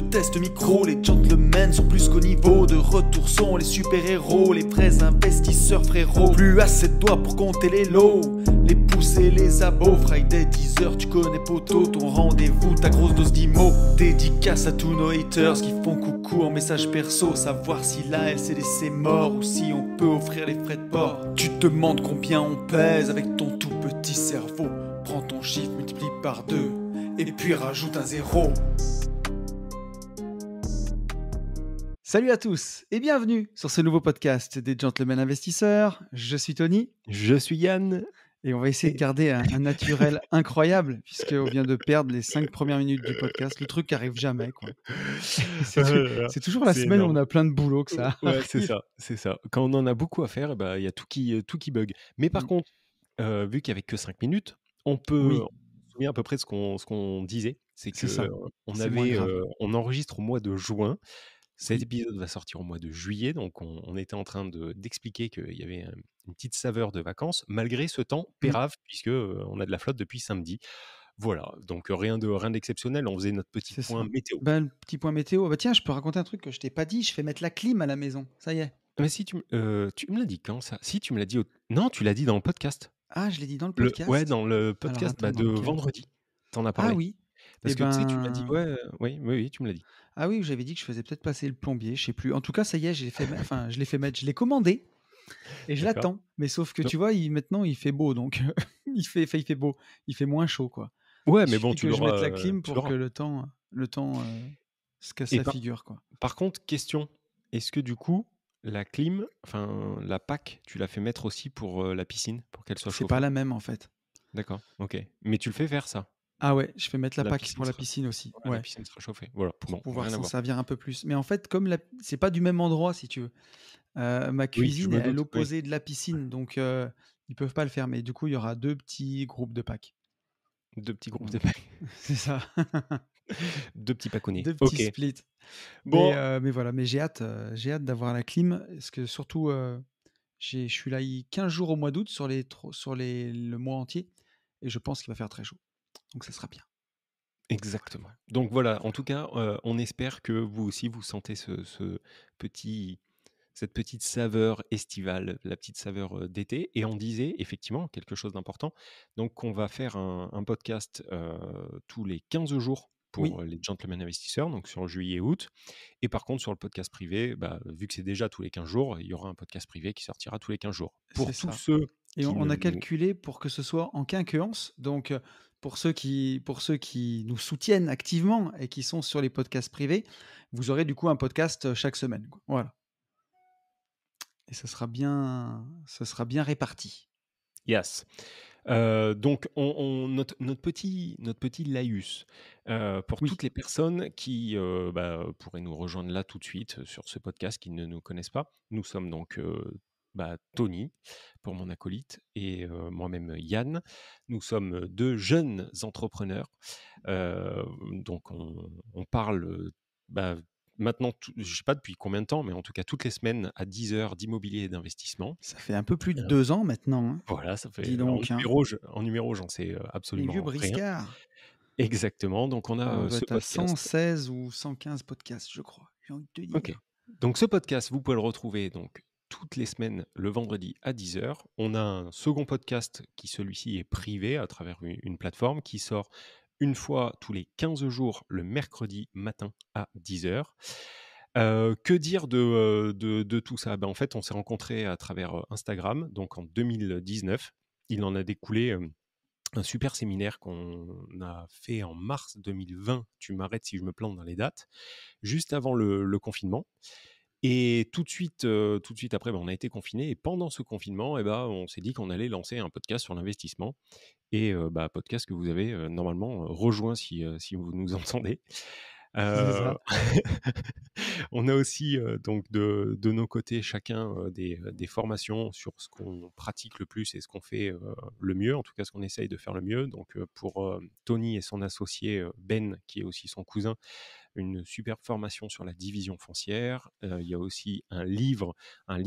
test micro, les gentlemen sont plus qu'au niveau. De retour sont les super-héros, les vrais investisseurs frérots. Plus assez de doigts pour compter les lots, les pouces et les abos. Friday 10h, tu connais poto, ton rendez-vous, ta grosse dose d'IMO. Dédicace à tous nos haters qui font coucou en message perso. Savoir si la LCD c'est mort ou si on peut offrir les frais de port. Tu te demandes combien on pèse avec ton tout petit cerveau. Prends ton chiffre, multiplie par 2 et puis rajoute un 0. Salut à tous et bienvenue sur ce nouveau podcast des Gentlemen Investisseurs. Je suis Tony. Je suis Yann. Et on va essayer de garder un naturel incroyable, puisqu'on vient de perdre les 5 premières minutes du podcast. Le truc qui arrive jamais, quoi. C'est toujours la semaine énorme. où on a plein de boulot que ça Ouais, arrive. c'est ça. Quand on en a beaucoup à faire, bah, y a tout qui bug. Mais par contre, vu qu'il n'y avait que 5 minutes, on Oui, se souvient à peu près de ce qu'on disait. C'est c'est que ça. C'est moins grave. on enregistre au mois de juin. Cet Oui. épisode va sortir au mois de juillet, donc on était en train d'expliquer qu'il y avait une petite saveur de vacances, malgré ce temps Mm. pérave, puisque on a de la flotte depuis samedi. Voilà, donc rien d'exceptionnel, on faisait notre petit C'est point ça. météo. Bah, le petit point météo. Bah, tiens, je peux raconter un truc que je t'ai pas dit. Je fais mettre la clim à la maison. Ça y est. Mais si tu me l'as dit quand ça? Si tu me l'as dit non, tu l'as dit dans le podcast. Ah, je l'ai dit dans le Ouais, podcast. dans le Alors podcast, attends, de dans lequel? vendredi. Tu en as Ah parlé. oui. Eh Parce que tu sais, tu m'as dit ben. ouais, oui, oui, oui, tu me l'as dit. Ah oui, j'avais dit que je faisais peut-être passer le plombier. Je sais plus. En tout cas, ça y est, je l'ai fait mettre. Je l'ai commandé. Et je D'accord. l'attends. Mais sauf que Donc tu vois, maintenant, il fait beau. Donc, il fait beau. Il fait moins chaud, quoi. ouais, Il mais bon, suffit que je mette la clim tu pour que l'auras. le temps se casse Et la figure, quoi. par contre, question, est-ce que du coup, la clim, enfin la PAC, tu l'as fait mettre aussi pour, la piscine, pour qu'elle soit C'est pas chauffée? la même, en fait. D'accord, OK. Mais tu le fais faire ça? Ah ouais, je fais mettre la La PAC piscine pour la sera piscine aussi. Ouais, la Ouais. piscine sera chauffée. Voilà, Pour bon, pouvoir rien à s'en voir. servir un peu plus. Mais en fait, comme c'est pas du même endroit, si tu veux. Ma Oui, je cuisine est me à doute, oui. l'opposé de la piscine. Donc, ils peuvent pas le faire. Mais du coup, il y aura 2 petits groupes de PAC. 2 petits groupes Voilà. de PAC. C'est ça. 2 petits paconniers. 2 petits OK. splits. Bon, Mais voilà, mais j'ai hâte d'avoir la clim. Parce que surtout, je suis là 15 jours au mois d'août le mois entier. Et je pense qu'il va faire très chaud. Donc ça sera bien. exactement. Donc voilà, en tout cas, on espère que vous aussi, vous sentez petit cette petite saveur estivale, la petite saveur, d'été. Et on disait effectivement quelque chose d'important, donc qu'on va faire un podcast, tous les 15 jours pour, Oui, les gentlemen investisseurs, donc sur juillet et août. Et par contre sur le podcast privé, bah, vu que c'est déjà tous les 15 jours, il y aura un podcast privé qui sortira tous les 15 jours. c'est Pour tous ça. ceux Et qui on ne a nous calculé pour que ce soit en quinquéance. Donc, pour ceux qui nous soutiennent activement et qui sont sur les podcasts privés, vous aurez du coup un podcast, chaque semaine, quoi. Voilà. Et ça sera bien réparti. yes. Donc notre petit laïus, pour Oui, toutes les personnes qui, bah, pourraient nous rejoindre là tout de suite, sur ce podcast, qui ne nous connaissent pas. Nous sommes donc, bah, Tony, pour mon acolyte, et moi-même Yann. Nous sommes, 2 jeunes entrepreneurs. Donc on parle, bah, maintenant je sais pas depuis combien de temps, mais en tout cas toutes les semaines à 10 heures d'immobilier et d'investissement. ça fait un peu plus de 2 ans maintenant, hein. Voilà, ça Dis fait donc, hein. en numéro, j'en sais, Les vieux absolument rien. briscards. Exactement, donc on a, On doit ce être à podcast. 116 ou 115 podcasts, je crois, j'ai envie de te OK. dire. Donc ce podcast, vous pouvez le retrouver donc toutes les semaines, le vendredi à 10 heures. On a un second podcast qui, celui-ci, est privé à travers une plateforme qui sort une fois tous les 15 jours, le mercredi matin à 10 heures. Que dire de tout ça? Ben en fait, on s'est rencontrés à travers, Instagram, donc en 2019. Il en a découlé, un super séminaire qu'on a fait en mars 2020, tu m'arrêtes si je me plante dans les dates, juste avant le confinement. Et tout de suite après, bah, on a été confinés, et pendant ce confinement, eh ben, on s'est dit qu'on allait lancer un podcast sur l'investissement, et bah, podcast que vous avez, normalement, rejoint si vous nous entendez. C'est Heu, ça. on a aussi, donc de nos côtés chacun, des formations sur ce qu'on pratique le plus et ce qu'on fait, le mieux, en tout cas ce qu'on essaye de faire le mieux. Donc, pour, Tony et son associé, Ben, qui est aussi son cousin, une superbe formation sur la division foncière. Il y a aussi un livre, un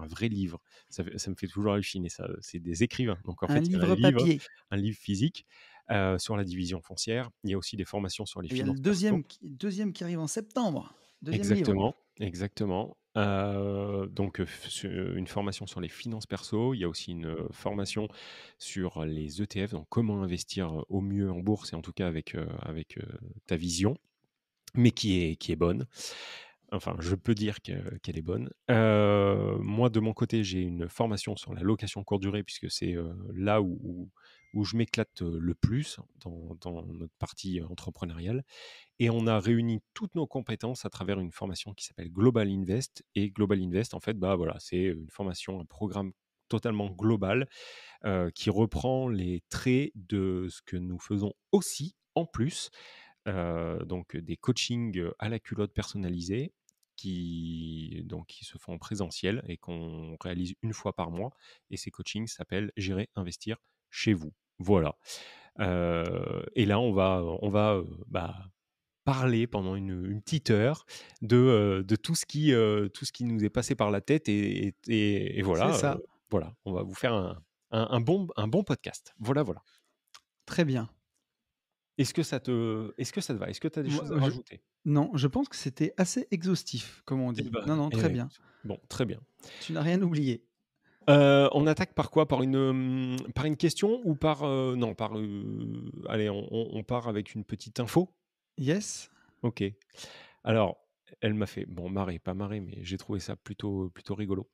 vrai livre. Ça me fait toujours halluciner ça, c'est des écrivains. Donc en Un fait, il y a livre papier. un livre physique, sur la division foncière. Il y a aussi des formations sur les Et il y a le finances perso. deuxième qui arrive en septembre. Deuxième livre. Exactement, exactement. Donc, une formation sur les finances perso. Il y a aussi une formation sur les ETF, donc comment investir au mieux en bourse et en tout cas avec ta vision, mais qui est bonne. Enfin, je peux dire qu'elle est bonne. Moi, de mon côté, j'ai une formation sur la location courte durée puisque c'est là où je m'éclate le plus dans notre partie entrepreneuriale. Et on a réuni toutes nos compétences à travers une formation qui s'appelle Global Invest. Et Global Invest, en fait, bah voilà, c'est une formation, un programme totalement global qui reprend les traits de ce que nous faisons aussi en plus. Donc des coachings à la culotte personnalisés qui se font en présentiel et qu'on réalise une fois par mois. Et ces coachings s'appellent Gérer, investir chez vous. Voilà. Et là, on va parler pendant une petite heure de tout ce qui nous est passé par la tête et C'est voilà, ça. voilà, on va vous faire un bon podcast. Voilà, voilà. Très bien. Est-ce que ça te va? Est-ce que tu as des Moi, choses à rajouter? non, je pense que c'était assez exhaustif, comme on Eh dit. ben Non, non, eh très ben, bien. écoute, bon, très bien. Tu n'as rien oublié. On attaque par quoi? Par une question ou non, allez, on part avec une petite info? Yes. OK. Alors, elle m'a fait, bon, marrer, pas marrer, mais j'ai trouvé ça plutôt rigolo.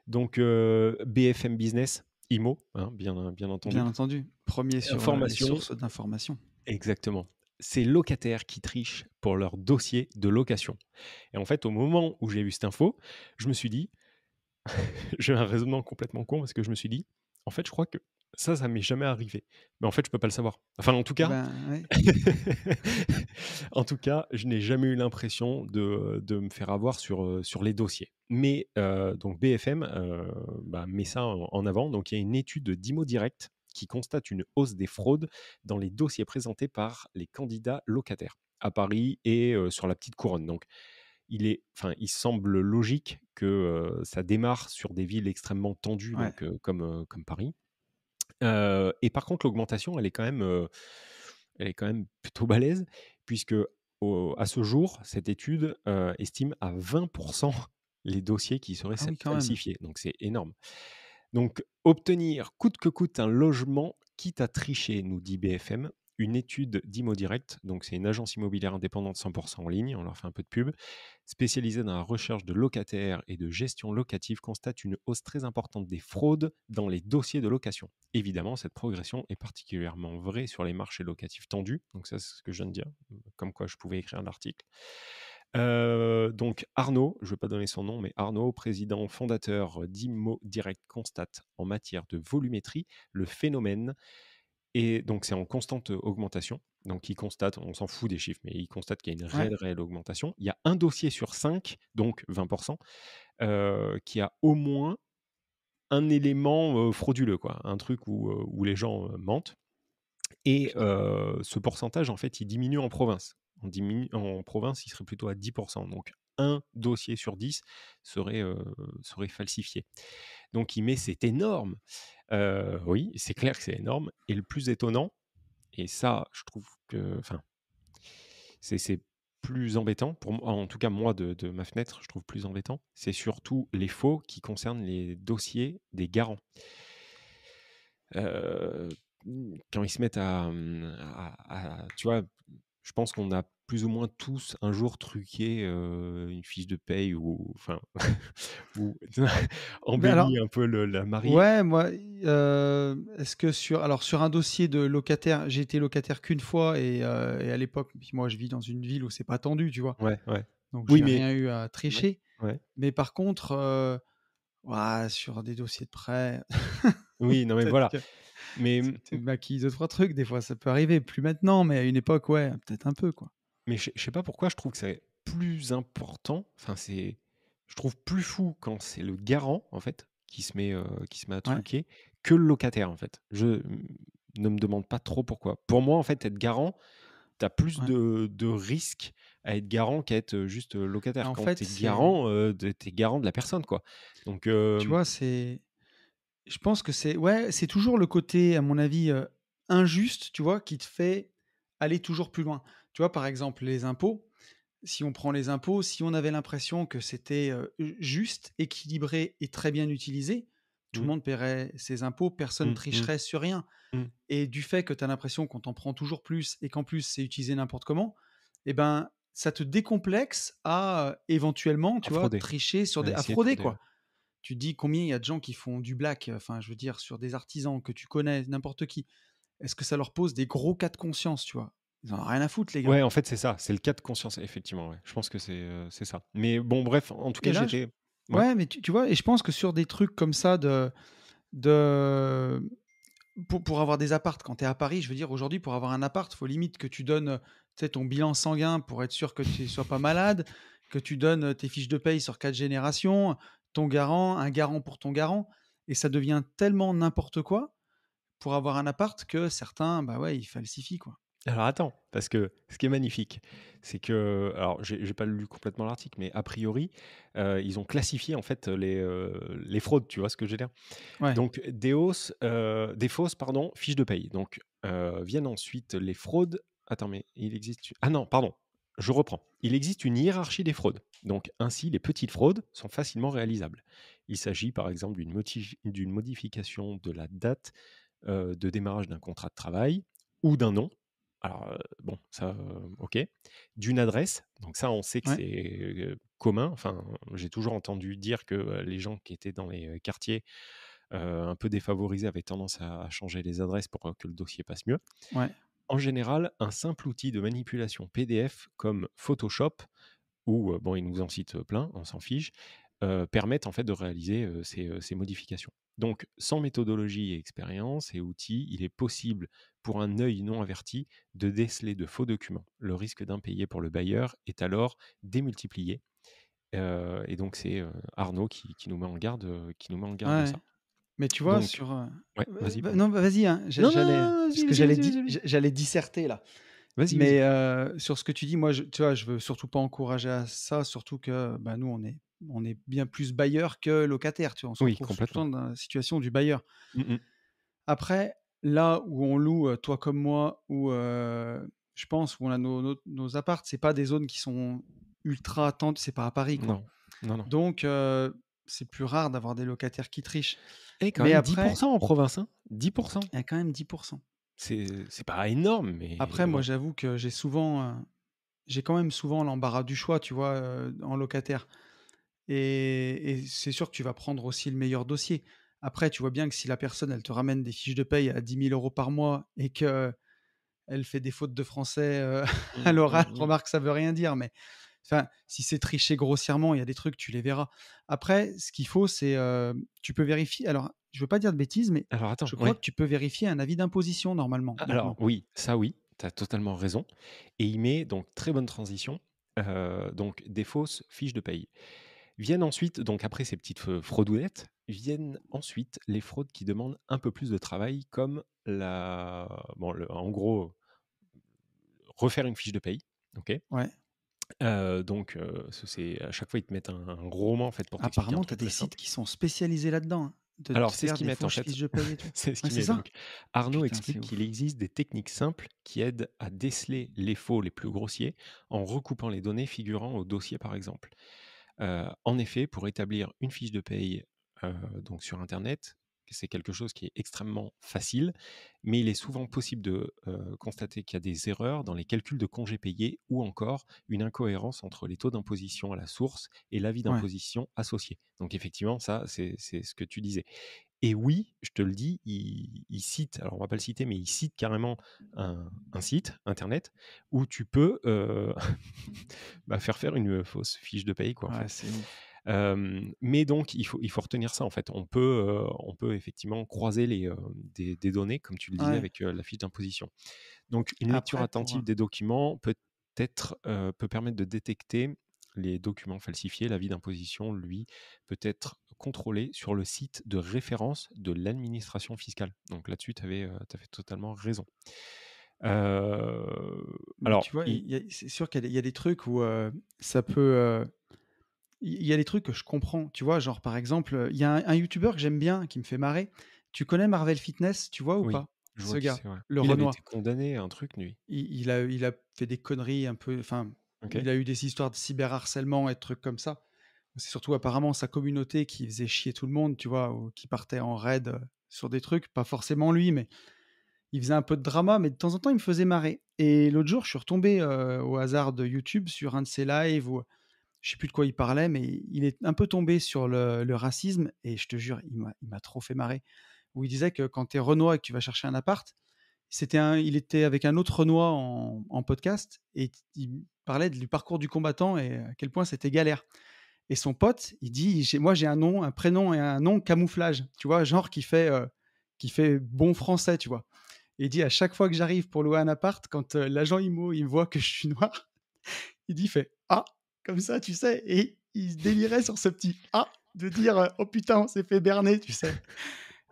Donc, BFM Business, IMO, hein, bien Bien entendu. entendu. Premier sur les Information, sources d'information. exactement. Ces locataires qui trichent pour leur dossier de location. Et en fait, au moment où j'ai vu cette info, je me suis dit, j'ai un raisonnement complètement con parce que je me suis dit, en fait, je crois que ça m'est jamais arrivé. Mais en fait, je peux pas le savoir. Enfin, en tout cas, Ben, ouais. en tout cas, je n'ai jamais eu l'impression de me faire avoir sur les dossiers. Mais donc BFM met ça en avant. Donc il y a une étude d'Imo Direct qui constate une hausse des fraudes dans les dossiers présentés par les candidats locataires à Paris et sur la petite couronne. Donc il semble logique que ça démarre sur des villes extrêmement tendues, Ouais. donc comme Paris. Et par contre, l'augmentation, elle est quand même plutôt balèze, puisque à ce jour, cette étude estime à 20% les dossiers qui seraient Ah oui, quand même. falsifiés. Donc c'est énorme. Donc, obtenir coûte que coûte un logement, quitte à tricher, nous dit BFM. Une étude d'Imo Direct, donc c'est une agence immobilière indépendante 100% en ligne, on leur fait un peu de pub, spécialisée dans la recherche de locataires et de gestion locative, constate une hausse très importante des fraudes dans les dossiers de location. Évidemment, cette progression est particulièrement vraie sur les marchés locatifs tendus, donc ça c'est ce que je viens de dire, comme quoi je pouvais écrire l'article. Donc Arnaud, je ne vais pas donner son nom, mais Arnaud, président fondateur d'Immo Direct, constate en matière de volumétrie le phénomène, et donc c'est en constante augmentation. Donc il constate, on s'en fout des chiffres, mais il constate qu'il y a une Ouais. réelle augmentation. Il y a un dossier sur 5, donc 20%, qui a au moins un élément frauduleux, quoi, un truc où les gens mentent. Et ce pourcentage, en fait, il diminue en province. En province, il serait plutôt à 10%. Donc, un dossier sur 10 serait falsifié. Donc, c'est énorme. Oui, c'est clair que c'est énorme. Et le plus étonnant, et ça, je trouve que, enfin, c'est plus embêtant, pour moi, en tout cas, moi, de ma fenêtre, je trouve plus embêtant, c'est surtout les faux qui concernent les dossiers des garants. Heu, Quand ils se mettent tu vois, je pense qu'on a plus ou moins tous un jour truqué, une fiche de paye ou enfin ou Mais alors, embelli un peu le la mariée. ouais, moi, est-ce que sur un dossier de locataire, j'ai été locataire qu'une fois et à l'époque, puis moi, je vis dans une ville où c'est pas tendu, tu vois? Ouais, ouais. Donc Oui, j'ai mais rien eu à ouais, tricher. ouais. Mais par contre, ouah, sur des dossiers de prêt, Oui, non, mais peut-être voilà. que Mais tu maquilles 2-3 trucs, des fois, ça peut arriver. Plus maintenant, mais à une époque, ouais, peut-être un peu, quoi. je sais pas pourquoi je trouve que c'est plus important, enfin je trouve plus fou quand c'est le garant, en fait, qui se met à Ouais, truquer, que le locataire, en fait. Ne me demande pas trop pourquoi. Pour moi, en fait, être garant, tu as plus ouais. de risques à être garant qu'à être juste Bah, locataire. en Quand fait, tu es c'est garant, tu es garant de la personne, quoi. Donc, tu vois, je pense que c'est ouais, c'est toujours le côté, à mon avis, injuste, tu vois, qui te fait aller toujours plus loin. Tu vois, par exemple, les impôts, si on prend les impôts, si on avait l'impression que c'était, juste, équilibré et très bien utilisé, tout le Mmh, monde paierait ses impôts, personne mmh, mmh, tricherait sur rien. mmh. Et du fait que tu as l'impression qu'on t'en prend toujours plus et qu'en plus c'est utilisé n'importe comment, et ben, ça te décomplexe à, éventuellement, À tu vois, frauder, tricher sur à des à essayer de frauder, frauder, ouais. quoi. Tu te dis combien il y a de gens qui font du black, enfin, je veux dire sur des artisans que tu connais, n'importe qui. Est-ce que ça leur pose des gros cas de conscience, tu vois? Ils en ont rien à foutre les gars. Ouais, en fait, c'est ça, c'est le cas de conscience, effectivement, ouais. Je pense que c'est ça. Mais bon, bref, en tout cas, Et là, j'étais ouais? ouais, mais tu vois? Et je pense que sur des trucs comme ça de pour avoir des apparts quand tu es à Paris, je veux dire aujourd'hui pour avoir un appart, faut limite que tu donnes, tu sais, ton bilan sanguin pour être sûr que tu sois pas malade, que tu donnes, tes fiches de paye sur 4 générations, ton garant, un garant pour ton garant, et ça devient tellement n'importe quoi pour avoir un appart que certains, bah, ouais, ils falsifient, quoi. Alors attends, parce que ce qui est magnifique, c'est que alors j'ai pas lu complètement l'article, mais a priori, ils ont classifié en fait les fraudes, tu vois ce que je veux dire? Ouais, Donc des fausses pardon, fiches de paye. Donc, viennent ensuite les fraudes. Attends, mais il existe ah non, pardon, je reprends. Il existe une hiérarchie des fraudes. Donc ainsi, les petites fraudes sont facilement réalisables. Il s'agit par exemple d'une modification de la date, de démarrage d'un contrat de travail ou d'un nom. Alors, bon ça, OK. D'une adresse, donc ça on sait que ouais, c'est, commun. Enfin, j'ai toujours entendu dire que, les gens qui étaient dans les, quartiers un peu défavorisés avaient tendance à changer les adresses pour que le dossier passe mieux. ouais, En général, un simple outil de manipulation PDF comme Photoshop ou bon, il nous en cite plein, on s'en fiche, permettent en fait de réaliser ces modifications. Donc, sans méthodologie et expérience et outils, il est possible pour un œil non averti de déceler de faux documents. Le risque d'impayé pour le bailleur est alors démultiplié. Et donc, c'est Arnaud qui nous met en garde, qui nous met en garde de ouais. ça. Mais tu vois Donc, sur, ouais, vas-y, pardon. non, bah, vas-y, hein, Non, non, j'allais non, parce vas-y, que vas-y, vas-y, vas-y, vas-y. j'allais disserter là. Vas-y, vas-y. Mais, sur ce que tu dis, moi, tu vois, je veux surtout pas encourager à ça, surtout que, bah, nous, on est bien plus bailleurs que locataires, tu vois? On se Oui, retrouve tout le temps complètement. dans la situation du bailleur. Mmh mh. Après, là où on loue, toi comme moi, ou je pense où on a nos apparts, c'est pas des zones qui sont ultra tendues, c'est pas à Paris, quoi. Non, non, non. Donc, c'est plus rare d'avoir des locataires qui trichent. Et quand Mais même 10 après, en province, hein. 10. il y a quand même 10. C'est pas énorme, Après, mais moi, bon. j'avoue que j'ai quand même souvent l'embarras du choix, tu vois, en locataire. Et c'est sûr que tu vas prendre aussi le meilleur dossier. Après, tu vois bien que si la personne, elle te ramène des fiches de paye à 10 000 € par mois et qu'elle fait des fautes de français, à Mmh, l'oral, mmh mh. remarque, ça veut rien dire, mais enfin, si c'est triché grossièrement, il y a des trucs, tu les verras. Après, ce qu'il faut, c'est, tu peux vérifier, alors, je veux pas dire de bêtises, mais Alors attends, je crois ouais. que tu peux vérifier un avis d'imposition normalement, Alors maintenant. oui, ça oui, tu as totalement raison et il met donc très bonne transition, donc des fausses fiches de paye. Viennent ensuite, donc après ces petites fraudounettes, viennent ensuite les fraudes qui demandent un peu plus de travail comme la bon le en gros, refaire une fiche de paye, OK? Ouais. Donc c'est à chaque fois, ils te mettent un gros roman, en fait, pour t'expliquer un Apparemment, tu as truc des très sites simple. qui sont spécialisés là-dedans, hein, de te Alors, c'est ce faire qu'ils des mettent, en fausses fait. fiches de paye et tout. C'est ce Ouais, qu'ils c'est mettent. ça? Donc Arnaud Putain, c'est explique qu'il ouf. existe des techniques simples qui aident à déceler les faux les plus grossiers en recoupant les données figurant au dossier, par exemple. En effet, pour établir une fiche de paye, donc sur internet, c'est quelque chose qui est extrêmement facile, mais il est souvent possible de, constater qu'il y a des erreurs dans les calculs de congés payés ou encore une incohérence entre les taux d'imposition à la source et l'avis Ouais. d'imposition associé. Donc effectivement, ça, c'est ce que tu disais. Et oui, je te le dis, il cite, alors on va pas le citer, mais il cite carrément un site internet où tu peux, bah, faire une fausse fiche de paye quoi, en Ouais, fait. c'est ouf. Mais donc il faut retenir ça, en fait. On peut effectivement croiser des données, comme tu le disais, Ouais. avec, la fiche d'imposition. Donc une lecture Après pour, attentive des documents peut permettre de détecter les documents falsifiés. L'avis d'imposition, lui, peut être contrôlé sur le site de référence de l'administration fiscale. Donc là-dessus, tu avais totalement raison. mais Alors tu vois, i c'est sûr qu'il y a des trucs où, ça peut, il y a des trucs que je comprends, tu vois? Genre, par exemple, il y a un youtubeur que j'aime bien, qui me fait marrer. Tu connais Marvel Fitness, tu vois ou oui, pas? Je ce vois qui gars, c'est, ouais. le Il avait Renoir. été condamné à un truc, lui? Il a fait des conneries un peu, enfin, OK. il a eu des histoires de cyberharcèlement et de trucs comme ça. C'est surtout apparemment sa communauté qui faisait chier tout le monde, tu vois? Ou qui partait en raid, sur des trucs, pas forcément lui, mais il faisait un peu de drama, mais de temps en temps, il me faisait marrer. Et l'autre jour, je suis retombé, au hasard de YouTube sur un de ses lives où je sais plus de quoi il parlait, mais il est un peu tombé sur le racisme et je te jure, il m'a trop fait marrer. Où il disait que quand tu es renois et que tu vas chercher un appart, il était avec un autre renois en podcast et il parlait du parcours du combattant et à quel point c'était galère. Et son pote, il dit: J'ai un nom, un prénom et un nom camouflage», tu vois? Genre qui fait bon français, tu vois? Et il dit: «À chaque fois que j'arrive pour louer un appart, quand, l'agent IMO, il me voit que je suis noir, il fait "Ah!" comme ça, tu sais? Et il se délirait sur ce petit «Ah!» de dire, «Oh putain, on s'est fait berner», tu sais?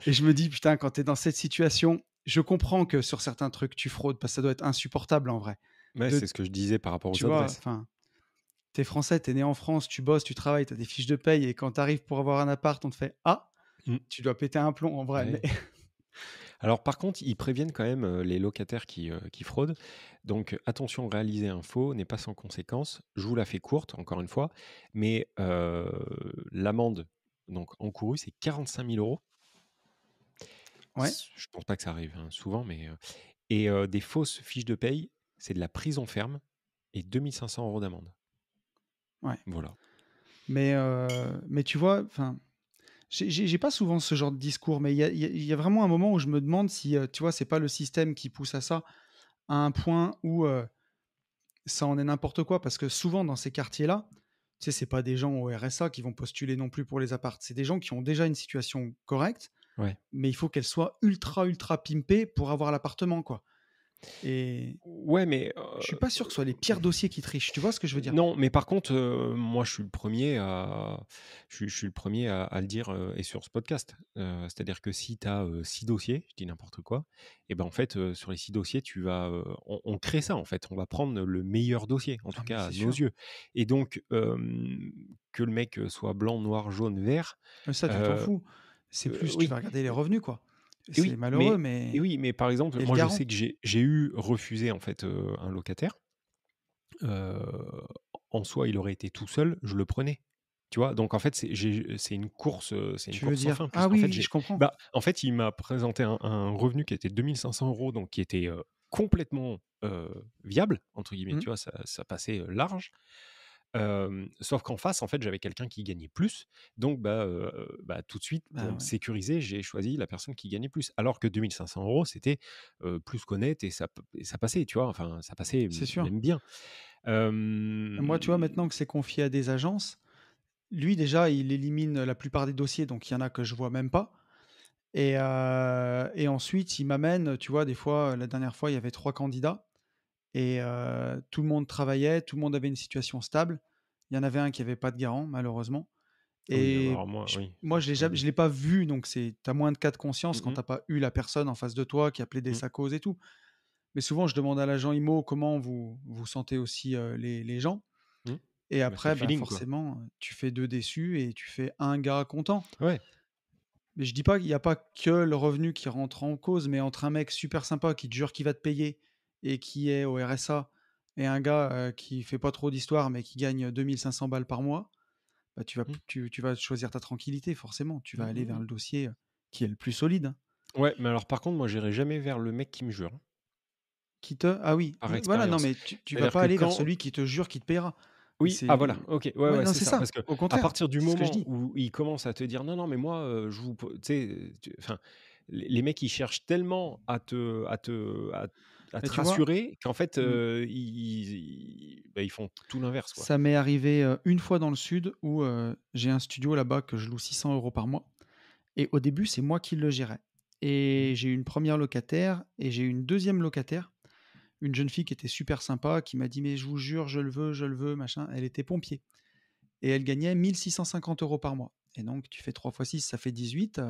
Et je me dis: «Putain, quand tu es dans cette situation, je comprends que sur certains trucs, tu fraudes parce que ça doit être insupportable en vrai». Ouais, De c'est ce que je disais par rapport aux Tu vois? adresses. Enfin, tu es français, tu es né en France, tu bosses, tu travailles, tu as des fiches de paye et quand tu arrives pour avoir un appart, on te fait «Ah!», Mmh. tu dois péter un plomb en vrai, mais Ouais. Alors par contre, ils préviennent quand même, les locataires qui fraudent. Donc attention, réaliser un faux n'est pas sans conséquence. Je vous la fais courte, encore une fois, mais l'amende donc encourue, c'est 45 000 €. ouais, Je pense pas que ça arrive, hein, souvent, mais des fausses fiches de paye, c'est de la prison ferme et 2 500 € d'amende. ouais. Voilà. Mais tu vois, enfin, j'ai pas souvent ce genre de discours, mais il y a vraiment un moment où je me demande si, tu vois, c'est pas le système qui pousse à ça, à un point où, ça en est n'importe quoi. Parce que souvent dans ces quartiers-là, tu sais, c'est pas des gens au RSA qui vont postuler non plus pour les apparts. C'est des gens qui ont déjà une situation correcte, Ouais. mais il faut qu'elle soit ultra, ultra pimpée pour avoir l'appartement, quoi. Et Ouais, mais je suis pas sûr que ce soit les pires dossiers qui trichent. Tu vois ce que je veux dire? non, mais par contre, moi, je suis le premier à le dire, et sur ce podcast. C'est-à-dire que si tu as, 6 dossiers, je dis n'importe quoi, et ben, en fait, sur les 6 dossiers, on crée ça, en fait. On va prendre le meilleur dossier, en Ah tout mais cas à c'est nos sûr. yeux. Et donc, que le mec, soit blanc, noir, jaune, vert, Mais ça, tu t'en heu, fous. C'est plus tu oui. vas regarder les revenus, quoi. Et C'est oui, malheureux, mais et mais oui, mais par exemple, et le moi, je garant? sais que j'ai eu refusé, en fait, un locataire. Heu, En soi, il aurait été tout seul, je le prenais. Tu vois? Donc en fait, c'est une Tu veux course sans dire fin ah puisqu'en oui, fait, oui, je comprends. en fait, il m'a présenté un revenu qui était 2 500 €, donc qui était, complètement, «viable» entre guillemets, Mmh. tu vois? Ça passait, large. Sauf qu'en face, en fait, j'avais quelqu'un qui gagnait plus, donc tout de suite, pour Bah, me ouais, sécuriser, j'ai choisi la personne qui gagnait plus. Alors que 2 500 €, c'était, plus qu'honnête et ça passait, tu vois? Enfin, ça passait c'est sûr. même bien. Moi, tu vois, Hem, maintenant que c'est confié à des agences, lui, déjà, il élimine la plupart des dossiers, donc il y en a que je vois même pas et ensuite, il m'amène, tu vois, des fois, la dernière fois, il y avait 3 candidats et tout le monde travaillait, tout le monde avait une situation stable. Il y en avait un qui avait pas de garant, malheureusement. oui, Et alors moi, j oui, moi, ça va je bien. l'ai pas vu, donc tu as moins de cas de conscience Mmh quand mh. tu as pas eu la personne en face de toi qui a plaidé Mmh. sa cause et tout. Mais souvent, je demande à l'agent IMO comment vous sentez aussi, les gens Mmh. et Bah, c'est après, le bah, feeling, quoi. forcément, tu fais 2 déçus et tu fais un gars content. Ouais. Mais je dis pas qu'il y a pas que le revenu qui rentre en cause, mais entre un mec super sympa qui te jure qu'il va te payer et qui est au RSA et un gars, qui fait pas trop d'histoire, mais qui gagne 2 500 balles par mois, bah, Mmh. tu vas choisir ta tranquillité forcément. Tu vas Mmh, aller mmh vers mh. le dossier, qui est le plus solide, hein. Ouais, mais alors par contre, moi, j'irai jamais vers le mec qui me jure, hein, Qui te Ah oui, par voilà, non expérience. mais tu vas C'est-à-dire pas que aller vers quand celui qui te jure qu'il te paiera. oui, ah voilà, C'est OK, ouais, Ouais, ouais, non, c'est c'est ça. Parce ça. que Au à contraire, partir du c'est ce que je moment dis. où il commence à te dire: «Non, non, mais moi, je vous tu sais, enfin, les mecs, ils cherchent tellement à Mais te tu vois? rassurer qu'en fait, Mmh, ils font tout l'inverse, quoi. ça m'est arrivé, une fois dans le sud où, j'ai un studio là-bas que je loue 600 € par mois et au début, c'est moi qui le gérais Mmh. et j'ai eu une première locataire et j'ai eu une deuxième locataire, une jeune fille qui était super sympa, qui m'a dit: «Mais je vous jure, je le veux, machin». Elle était pompier et elle gagnait 1 650 € par mois et donc tu fais 3 fois 6, ça fait 18,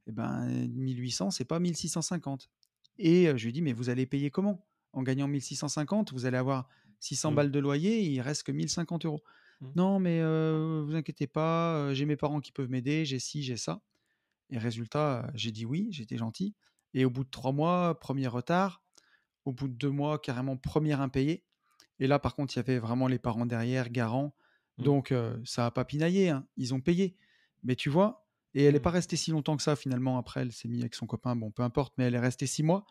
et ben, 1 800, c'est pas 1 650 et je lui dis: «Mais vous allez payer comment? En gagnant 1 650, vous allez avoir 600 Mmh. balles de loyer, il reste que 1 050 €». Mmh. «Non, mais vous inquiétez pas, j'ai mes parents qui peuvent m'aider, j'ai ci, j'ai ça» et résultat, j'ai dit oui, j'étais gentil. Et au bout de 3 mois, premier retard. Au bout de 2 mois, carrément premier impayé. Et là, par contre, il y avait vraiment les parents derrière, garants. Mmh. Donc, ça a pas pinaillé, hein. Ils ont payé. Mais tu vois? Et elle est pas Mmh. restée si longtemps que ça finalement. Après, elle s'est mise avec son copain. Bon, peu importe, mais elle est restée 6 mois.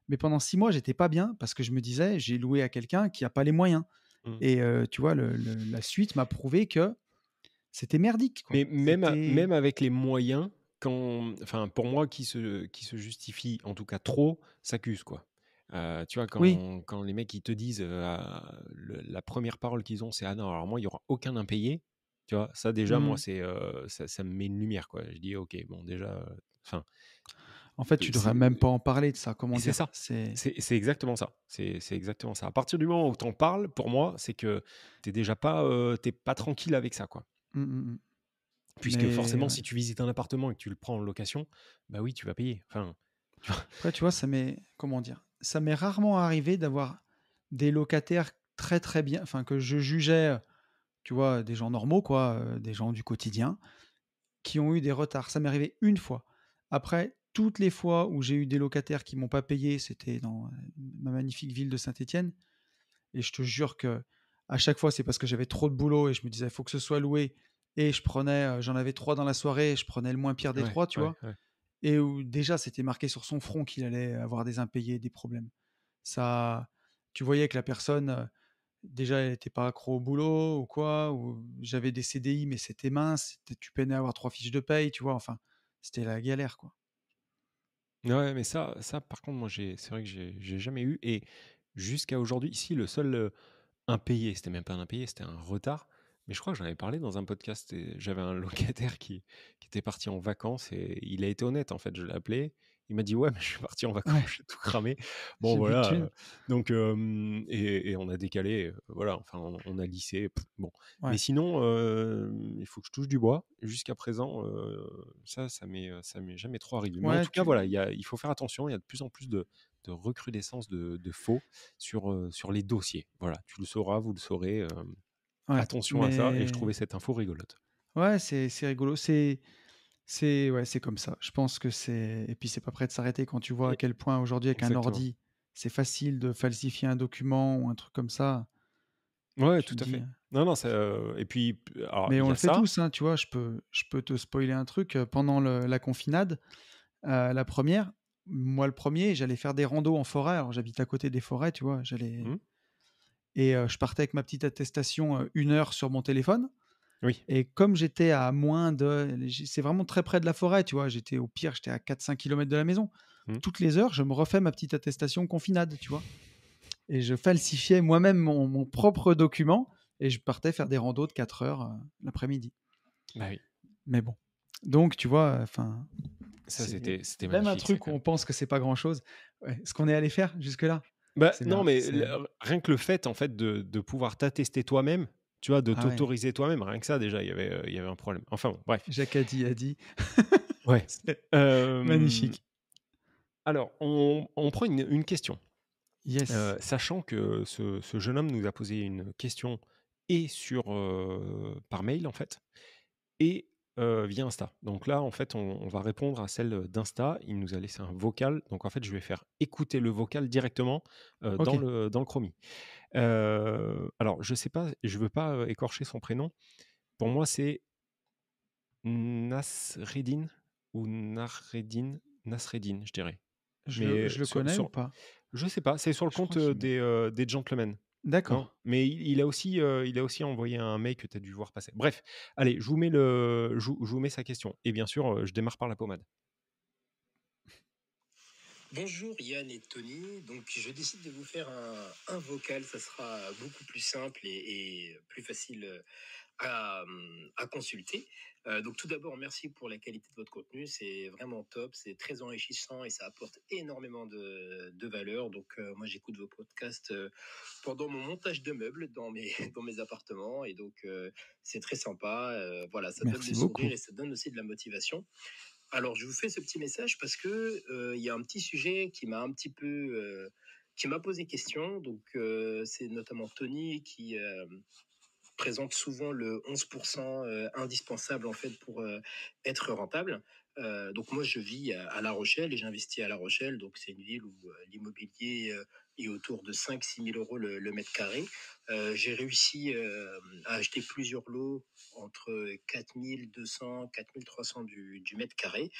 Mais pendant 6 mois, j'étais pas bien parce que je me disais: «J'ai loué à quelqu'un qui a pas les moyens». Mmh. Et tu vois, la suite m'a prouvé que c'était merdique, quoi. Mais C'était même avec les moyens, enfin, pour moi, qui se justifie, en tout cas trop, s'accuse, quoi. Tu vois, oui. quand les mecs, ils te disent, la première parole qu'ils ont, c'est: «Ah non, alors moi, il y aura aucun impayé». Tu vois? Ça déjà, moi, Mmh. c'est, ça me met une lumière, quoi. Je dis: «OK, bon déjà, enfin, En fait, tu devrais même c'est» pas en parler de ça. et Comment c'est dire? ça. C'est C'est exactement ça. C'est exactement ça. À partir du moment où tu en parles, pour moi, c'est que tu déjà pas, tu pas tranquille avec ça, quoi. mmh, mmh mh. Puisque Mais forcément, ouais. si tu visites un appartement et que tu le prends en location, bah oui, tu vas payer. Enfin, tu vois? Après, tu vois, ça m'est comment dire? Ça m'est rarement arrivé d'avoir des locataires très, très bien enfin, que je jugeais, tu vois, des gens normaux quoi, des gens du quotidien, qui ont eu des retards. Ça m'est arrivé une fois. Après, toutes les fois où j'ai eu des locataires qui m'ont pas payé, c'était dans, ma magnifique ville de Saint-Étienne et je te jure que à chaque fois, c'est parce que j'avais trop de boulot et je me disais: «Il «Faut que ce soit loué» et je prenais, j'en avais 3 dans la soirée et je prenais le moins pire des Ouais, 3, tu ouais, vois? ouais. Et où déjà c'était marqué sur son front qu'il allait avoir des impayés, des problèmes. Ça tu voyais que la personne, déjà elle était pas accro au boulot ou quoi, ou j'avais des CDI mais c'était mince, tu peinais à avoir 3 fiches de paye, tu vois? Enfin, c'était la galère, quoi. Ouais, mais ça, par contre, moi, c'est vrai que j'ai jamais eu et jusqu'à aujourd'hui, ici, le seul, impayé, c'était même pas un impayé, c'était un retard, mais je crois que j'en avais parlé dans un podcast et j'avais un locataire qui était parti en vacances et il a été honnête, en fait. Je l'ai appelé, il m'a dit: «Ouais, mais je suis parti en vacances, Ouais, j'ai tout cramé». Bon j'ai plus de voilà, thunes. donc et on a décalé, voilà, enfin on a lissé, bon. Mais Ouais, sinon, il faut que je touche du bois. Jusqu'à présent, ça m'est jamais trop arrivé. Mais en ouais, tout cas, voilà, tu il faut faire attention, il y a de plus en plus de recrudescence de faux sur les dossiers. Voilà, tu le sauras, vous le saurez, ouais, attention à ça et je mais trouvais cette info rigolote. ouais, c'est rigolo. C'est ouais, c'est comme ça. Je pense que c'est et puis c'est pas prêt de s'arrêter quand tu vois à Et quel point aujourd'hui avec un exactement. ordi, c'est facile de falsifier un document ou un truc comme ça. Ouais, Tu tout te à dis, fait. Non, non, ça, et puis, alors mais il on y le a fait ça. tous, hein, tu vois? Je peux te spoiler un truc, pendant la confinade, la première, moi le premier, j'allais faire des randos en forêt. Alors j'habite à côté des forêts, tu vois? J'allais Mmh, et je partais avec ma petite attestation, 1 heure sur mon téléphone oui. et comme j'étais à moins de c'est vraiment très près de la forêt, tu vois? J'étais à 4-5 kilomètres de la maison. Mmh. Toutes les heures, je me refais ma petite attestation confinade, tu vois? Et je falsifiais moi-même mon propre document et je partais faire des randos de 4 heures, l'après-midi. Bah oui, Mais bon, donc tu vois, enfin, ça c'est c'était même un magnifique ça truc où quand on même. pense que c'est pas grand-chose. Ouais, ce qu'on est allé faire jusque-là, Bah, c'est non, mer mais c'est rien que le fait en fait de pouvoir t'attester toi-même, tu vois? De ah ouais, t'autoriser toi-même, rien que ça déjà il y avait un problème. Enfin bon, bref. Jacques a dit. Ouais. C'est Hem, magnifique. alors on prend une question. Yes. Sachant que ce jeune homme nous a posé une question et par mail en fait et via Insta. Donc là, en fait, on va répondre à celle d'Insta. Il nous a laissé un vocal, donc en fait, je vais faire écouter le vocal directement, dans OK. le Chromie. Alors je sais pas, je veux pas, écorcher son prénom. Pour moi, c'est Nasreddin ou Narreddin? Nasreddin, je dirais. Mais Je le connais ou pas? je sais pas, c'est sur le Je crois compte, qu'il me des gentlemen. Non? d'accord. Mais il a aussi envoyé un mail que tu as dû voir passer. Bref, allez, je vous mets sa question et bien sûr, je démarre par la pommade. Bonjour Yann et Tony, donc je décide de vous faire un vocal, ça sera beaucoup plus simple et plus facile à consulter. Donc tout d'abord, merci pour la qualité de votre contenu, c'est vraiment top, c'est très enrichissant et ça apporte énormément de valeur. Donc moi j'écoute vos podcasts pendant mon montage de meubles dans mes, dans mes appartements et donc c'est très sympa. Voilà, ça donne le Merci sourire beaucoup. et ça donne aussi de la motivation. Alors, je vous fais ce petit message parce que il y a un petit sujet qui m'a un petit peu, qui m'a posé question. Donc, c'est notamment Tony représente souvent le 11% indispensable en fait pour être rentable. Donc moi je vis à La Rochelle et j'investis à La Rochelle, donc c'est une ville où l'immobilier est autour de 5-6 000 euros le mètre carré. J'ai réussi à acheter plusieurs lots entre 4 200, 4 300 du mètre carré.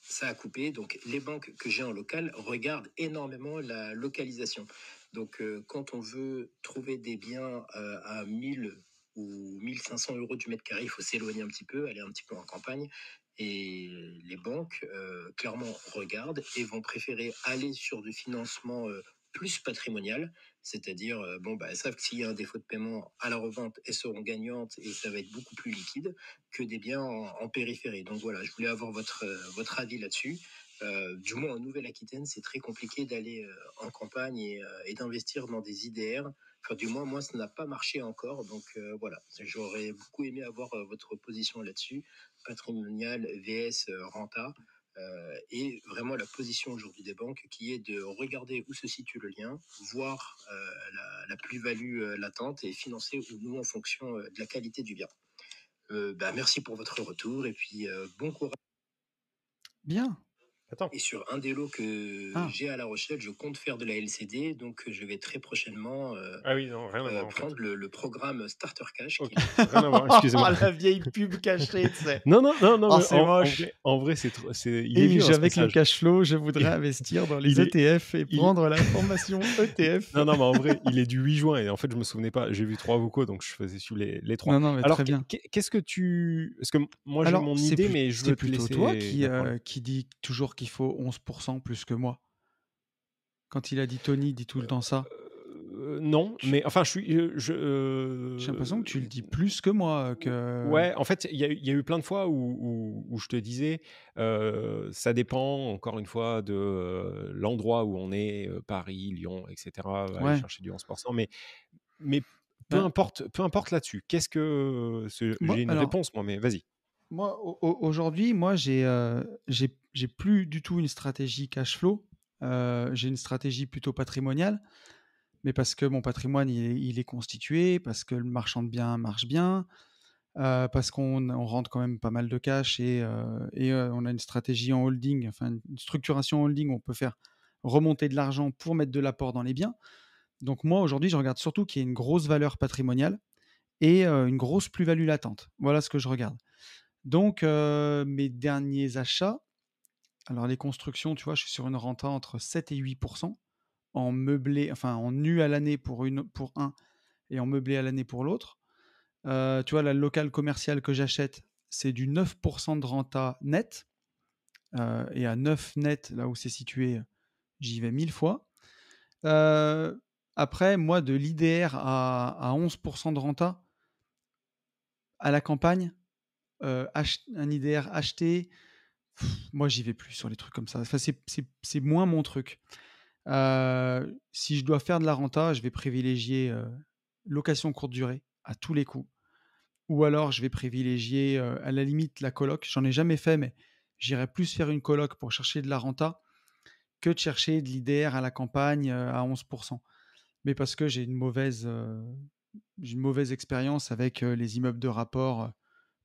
Ça a coupé. Donc, les banques que j'ai en local regardent énormément la localisation. Donc, quand on veut trouver des biens à 1000 ou 1500 euros du mètre carré, il faut s'éloigner un petit peu, aller un petit peu en campagne. Et les banques, clairement, regardent et vont préférer aller sur du financement plus patrimonial, c'est-à-dire, elles savent que s'il y a un défaut de paiement à la revente, elles seront gagnantes et ça va être beaucoup plus liquide que des biens en périphérie. Donc voilà, je voulais avoir votre avis là-dessus. Du moins en Nouvelle-Aquitaine, c'est très compliqué d'aller en campagne et d'investir dans des IDR. Enfin, du moins, moi, ça n'a pas marché encore. Donc voilà, j'aurais beaucoup aimé avoir votre position là-dessus. Patrimonial, VS, renta. Et vraiment la position aujourd'hui des banques qui est de regarder où se situe le lien, voir la plus-value latente et financer ou non en fonction de la qualité du bien. Merci pour votre retour et puis bon courage. Bien. Attends. Et sur un des lots que Ah. j'ai à La Rochelle, je compte faire de la LCD, donc je vais très prochainement Ah oui, non, rien à voir. En prendre fait. le programme Starter Cash. Ok, rien à voir, excusez-moi. La vieille pub cachée, tu sais. Non, Oh, mais c'est moche. en vrai, il est Et vieux, hein, ce avec le message. cash flow, je voudrais investir dans les il est- ETF et prendre la formation ETF. Non, mais en vrai, il est du 8 juin et en fait, je me souvenais pas. J'ai vu 3 vocaux, donc je faisais suivre les 3. Non, mais Alors, très bien. qu'est-ce que tu... Parce que moi, j'ai Alors, mon c'est idée, plus- mais je c'est veux te plutôt laisser toi la parole. qui dit toujours qu'il faut 11% plus que moi. Quand il a dit Tony, dit tout le temps ça. Non, mais enfin, J'ai l'impression que tu le dis plus que moi. Ouais, en fait, il y a eu plein de fois où je te disais, ça dépend, encore une fois, de l'endroit où on est, Paris, Lyon, etc. Aller Ouais. chercher du 11%. Mais peu Ben, importe là-dessus. Qu'est-ce que... J'ai une réponse, moi, mais vas-y. Moi, aujourd'hui, moi, j'ai plus du tout une stratégie cash flow. J'ai une stratégie plutôt patrimoniale, mais parce que mon patrimoine, il est constitué, parce que le marchand de biens marche bien, parce qu'on rentre quand même pas mal de cash et on a une stratégie en holding, enfin une structuration en holding où on peut faire remonter de l'argent pour mettre de l'apport dans les biens. Donc moi, aujourd'hui, je regarde surtout qu'il y ait une grosse valeur patrimoniale et une grosse plus-value latente. Voilà ce que je regarde. Donc, mes derniers achats, alors les constructions, tu vois, je suis sur une renta entre 7 et 8% en meublé, enfin en nu à l'année pour un et en meublé à l'année pour l'autre. Tu vois, la locale commerciale que j'achète, c'est du 9% de renta net. Et à 9 net, là où c'est situé, j'y vais 1000 fois. Après, moi, de l'IDR à 11% de renta, à la campagne, un IDR acheté, moi, j'y vais plus sur les trucs comme ça. Enfin, c'est moins mon truc. Si je dois faire de la renta, je vais privilégier location courte durée à tous les coups. Ou alors, je vais privilégier à la limite la coloc. J'en ai jamais fait, mais j'irais plus faire une coloc pour chercher de la renta que de chercher de l'IDR à la campagne à 11%. Mais parce que j'ai une mauvaise expérience avec les immeubles de rapport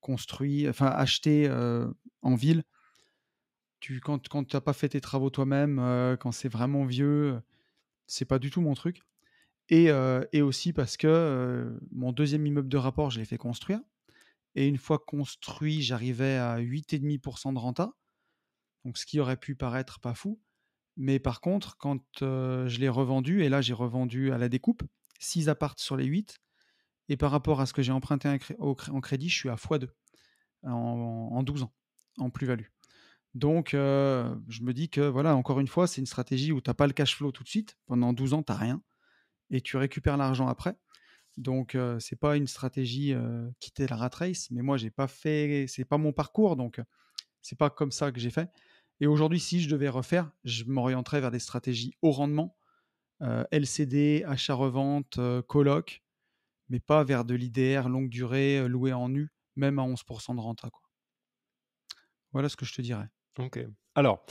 construits, enfin achetés en ville. Quand tu n'as pas fait tes travaux toi-même, quand c'est vraiment vieux, c'est pas du tout mon truc. Et aussi parce que mon deuxième immeuble de rapport, je l'ai fait construire. Et une fois construit, j'arrivais à 8,5% de renta. Donc, ce qui aurait pu paraître pas fou. Mais par contre, quand je l'ai revendu, et là, j'ai revendu à la découpe, 6 apparts sur les 8. Et par rapport à ce que j'ai emprunté en crédit, je suis à x2 en 12 ans, en plus-value. Donc, je me dis que, voilà, encore une fois, c'est une stratégie où tu n'as pas le cash flow tout de suite. Pendant 12 ans, tu n'as rien. Et tu récupères l'argent après. Donc, c'est pas une stratégie quitter la rat race. Mais moi, j'ai pas fait... C'est pas mon parcours. Donc, c'est pas comme ça que j'ai fait. Et aujourd'hui, si je devais refaire, je m'orienterais vers des stratégies haut rendement. LCD, achat-revente, coloc. Mais pas vers de l'IDR longue durée, loué en nu, même à 11% de renta, quoi. Voilà ce que je te dirais. OK. Alors,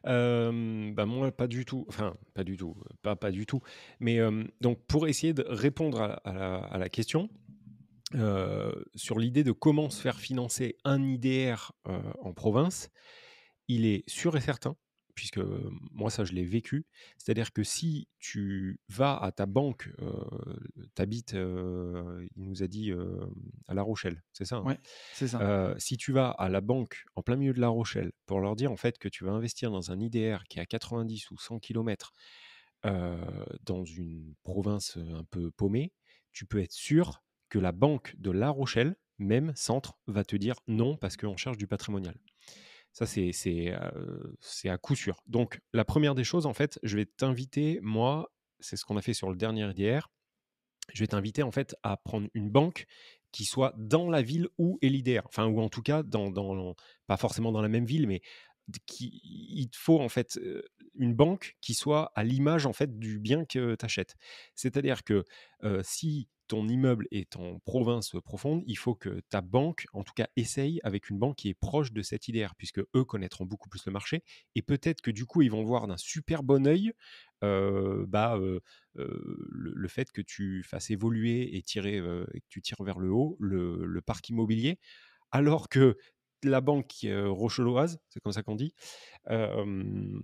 bah, moi, pas du tout, enfin, pas du tout, pas du tout, mais donc pour essayer de répondre à la question, sur l'idée de comment se faire financer un IDR, en province, il est sûr et certain, puisque, moi ça je l'ai vécu, c'est-à-dire que si tu vas à ta banque, tu habites, il nous a dit, à La Rochelle, c'est ça, hein? Ouais, c'est ça. Si tu vas à la banque en plein milieu de La Rochelle pour leur dire en fait que tu vas investir dans un IDR qui est à 90 ou 100 kilomètres, dans une province, un peu paumée, tu peux être sûr que la banque de La Rochelle, même centre, va te dire: «Non» parce qu'on cherche du patrimonial. Ça, c'est à coup sûr. Donc la première des choses, en fait, je vais t'inviter, moi, c'est ce qu'on a fait sur le dernier IDR, je vais t'inviter, en fait, à prendre une banque qui soit dans la ville où est l'IDR. Enfin, ou en tout cas, pas forcément dans la même ville, mais il te faut, en fait, une banque qui soit à l'image, en fait, du bien que tu achètes. C'est-à-dire que si ton immeuble est en province profonde, il faut que ta banque, en tout cas, essaye avec une banque qui est proche de cet IDR, puisque eux connaîtront beaucoup plus le marché. Et peut-être que du coup, ils vont voir d'un super bon œil le fait que tu fasses évoluer et que tu tires vers le haut le parc immobilier, alors que la banque rocheloise, c'est comme ça qu'on dit, hem,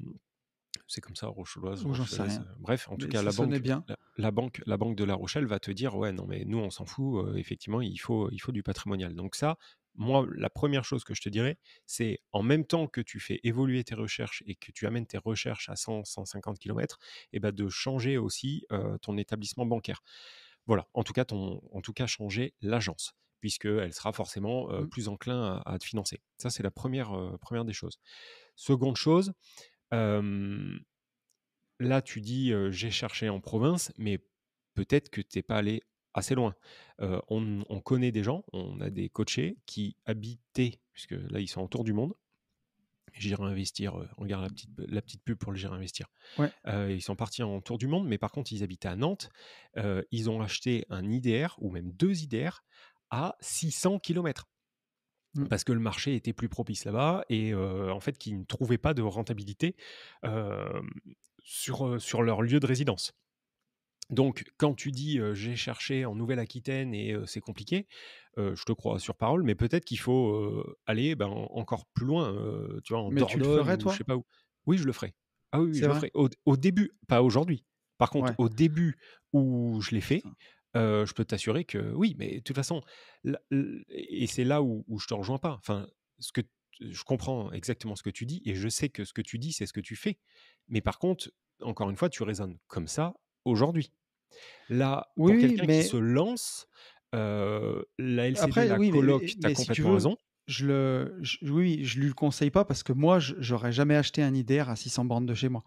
c'est comme ça, rocheloise, Ou j'en sais rochelaise, rien. bref, en tout Mais cas, ça sonnait bien. la banque de La Rochelle va te dire: «Ouais, non, mais nous, on s'en fout, effectivement, il faut du patrimonial». Donc ça, moi, la première chose que je te dirais, c'est en même temps que tu fais évoluer tes recherches et que tu amènes tes recherches à 100-150 kilomètres, et bah, de changer aussi, ton établissement bancaire. Voilà, en tout cas changer l'agence, puisqu'elle sera forcément, Mmh. plus enclin à te financer. Ça, c'est la première des choses. Seconde chose, hem là, tu dis, «J'ai cherché en province», mais peut-être que tu es pas allé assez loin. On connaît des gens, on a des coachés qui habitaient, puisque là, ils sont autour du monde. J'irai investir, regarde la petite pub pour le J'irai investir. Ouais. Ils sont partis en tour du monde, mais par contre, ils habitaient à Nantes. Ils ont acheté un IDR ou même 2 IDR à 600 kilomètres Mmh. parce que le marché était plus propice là-bas et en fait, qu'ils ne trouvaient pas de rentabilité, hem, sur leur lieu de résidence. Donc, quand tu dis, «J'ai cherché en Nouvelle-Aquitaine et c'est compliqué», je te crois sur parole, mais peut-être qu'il faut, aller, ben, encore plus loin, tu vois, en Mais tu le Dordogne ferais, ou je toi? sais pas où. Oui, je le ferai. Ah oui, oui, C'est je le vrai? ferai. Au début, pas aujourd'hui. Par contre, Ouais. au début où je l'ai fait, Putain. je peux t'assurer que oui, mais de toute façon, là et c'est là où je te rejoins pas. Enfin, ce que je comprends exactement ce que tu dis et je sais que ce que tu dis, c'est ce que tu fais. Mais par contre, encore une fois, tu raisonnes comme ça aujourd'hui. Là, Oui, pour oui, quelqu'un qui mais se lance, la LCD, après, la oui, coloc, tu as si tu complètement veux, raison. oui, je lui le conseille pas parce que moi, j'aurais jamais acheté un IDR à 600 bornes de chez moi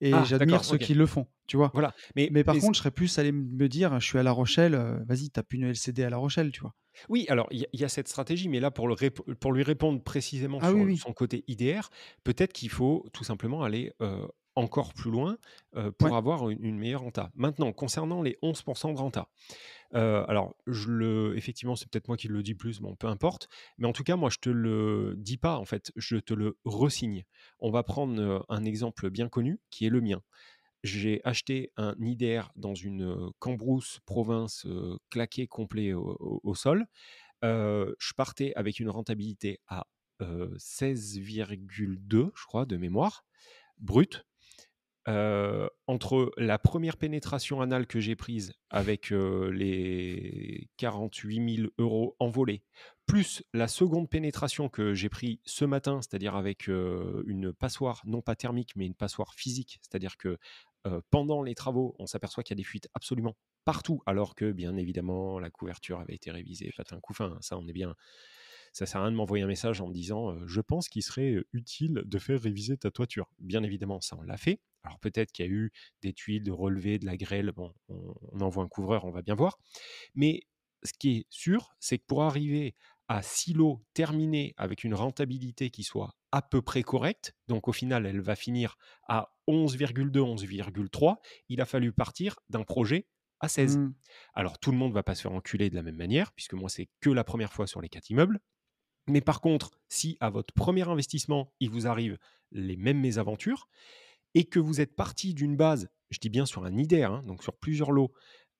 et Ah j'admire d'accord, ceux OK. qui le font, tu vois? Voilà, mais Mais par mais c contre, je serais plus allé me dire: «Je suis à La Rochelle, vas-y, tape une LCD à La Rochelle», tu vois? oui, alors il y a cette stratégie, mais là pour lui répondre précisément Ah oui, sur oui. son côté IDR, peut-être qu'il faut tout simplement aller, encore plus loin, Ouais. pour avoir une meilleure renta. Maintenant, concernant les 11 de renta, alors effectivement, c'est peut-être moi qui le dis plus, bon, peu importe, mais en tout cas, moi, je te le dis pas, en fait, je te le resigne. On va prendre, un exemple bien connu qui est le mien. J'ai acheté un IDR dans une, cambrousse province, claqué complet au sol. Je partais avec une rentabilité à, 16,2 je crois de mémoire, brut. Entre la première pénétration anale que j'ai prise avec, les 48 000 € envolés, plus la seconde pénétration que j'ai pris ce matin, c'est-à-dire avec, une passoire non pas thermique, mais une passoire physique. C'est-à-dire que, pendant les travaux, on s'aperçoit qu'il y a des fuites absolument partout, alors que bien évidemment la couverture avait été révisée, patin couffin, ça on est bien, ça sert à rien de m'envoyer un message en me disant, «Je pense qu'il serait, utile de faire réviser ta toiture». Bien évidemment, ça on l'a fait. Alors peut-être qu'il y a eu des tuiles de relevé, de la grêle, bon, on envoie un couvreur, on va bien voir. Mais ce qui est sûr, c'est que pour arriver à 6 lots terminés avec une rentabilité qui soit à peu près correcte, donc au final elle va finir à 11,2, 11,3, il a fallu partir d'un projet à 16. Mmh. Alors tout le monde ne va pas se faire enculer de la même manière, puisque moi c'est que la première fois sur les 4 immeubles. Mais par contre, si à votre premier investissement, il vous arrive les mêmes mésaventures et que vous êtes parti d'une base, je dis bien sur un IDR, hein, donc sur plusieurs lots,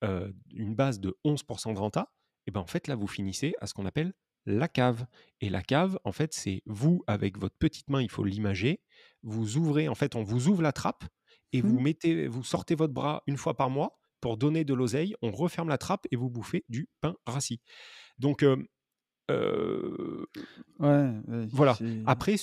une base de 11% de renta, et ben en fait, là, vous finissez à ce qu'on appelle la cave. Et la cave, en fait, c'est vous, avec votre petite main, il faut l'imager, vous ouvrez, en fait, on vous ouvre la trappe et Hmm. vous sortez votre bras une fois par mois pour donner de l'oseille, on referme la trappe et vous bouffez du pain rassis. Donc, euh, Ouais, ouais, voilà. c'est... Après,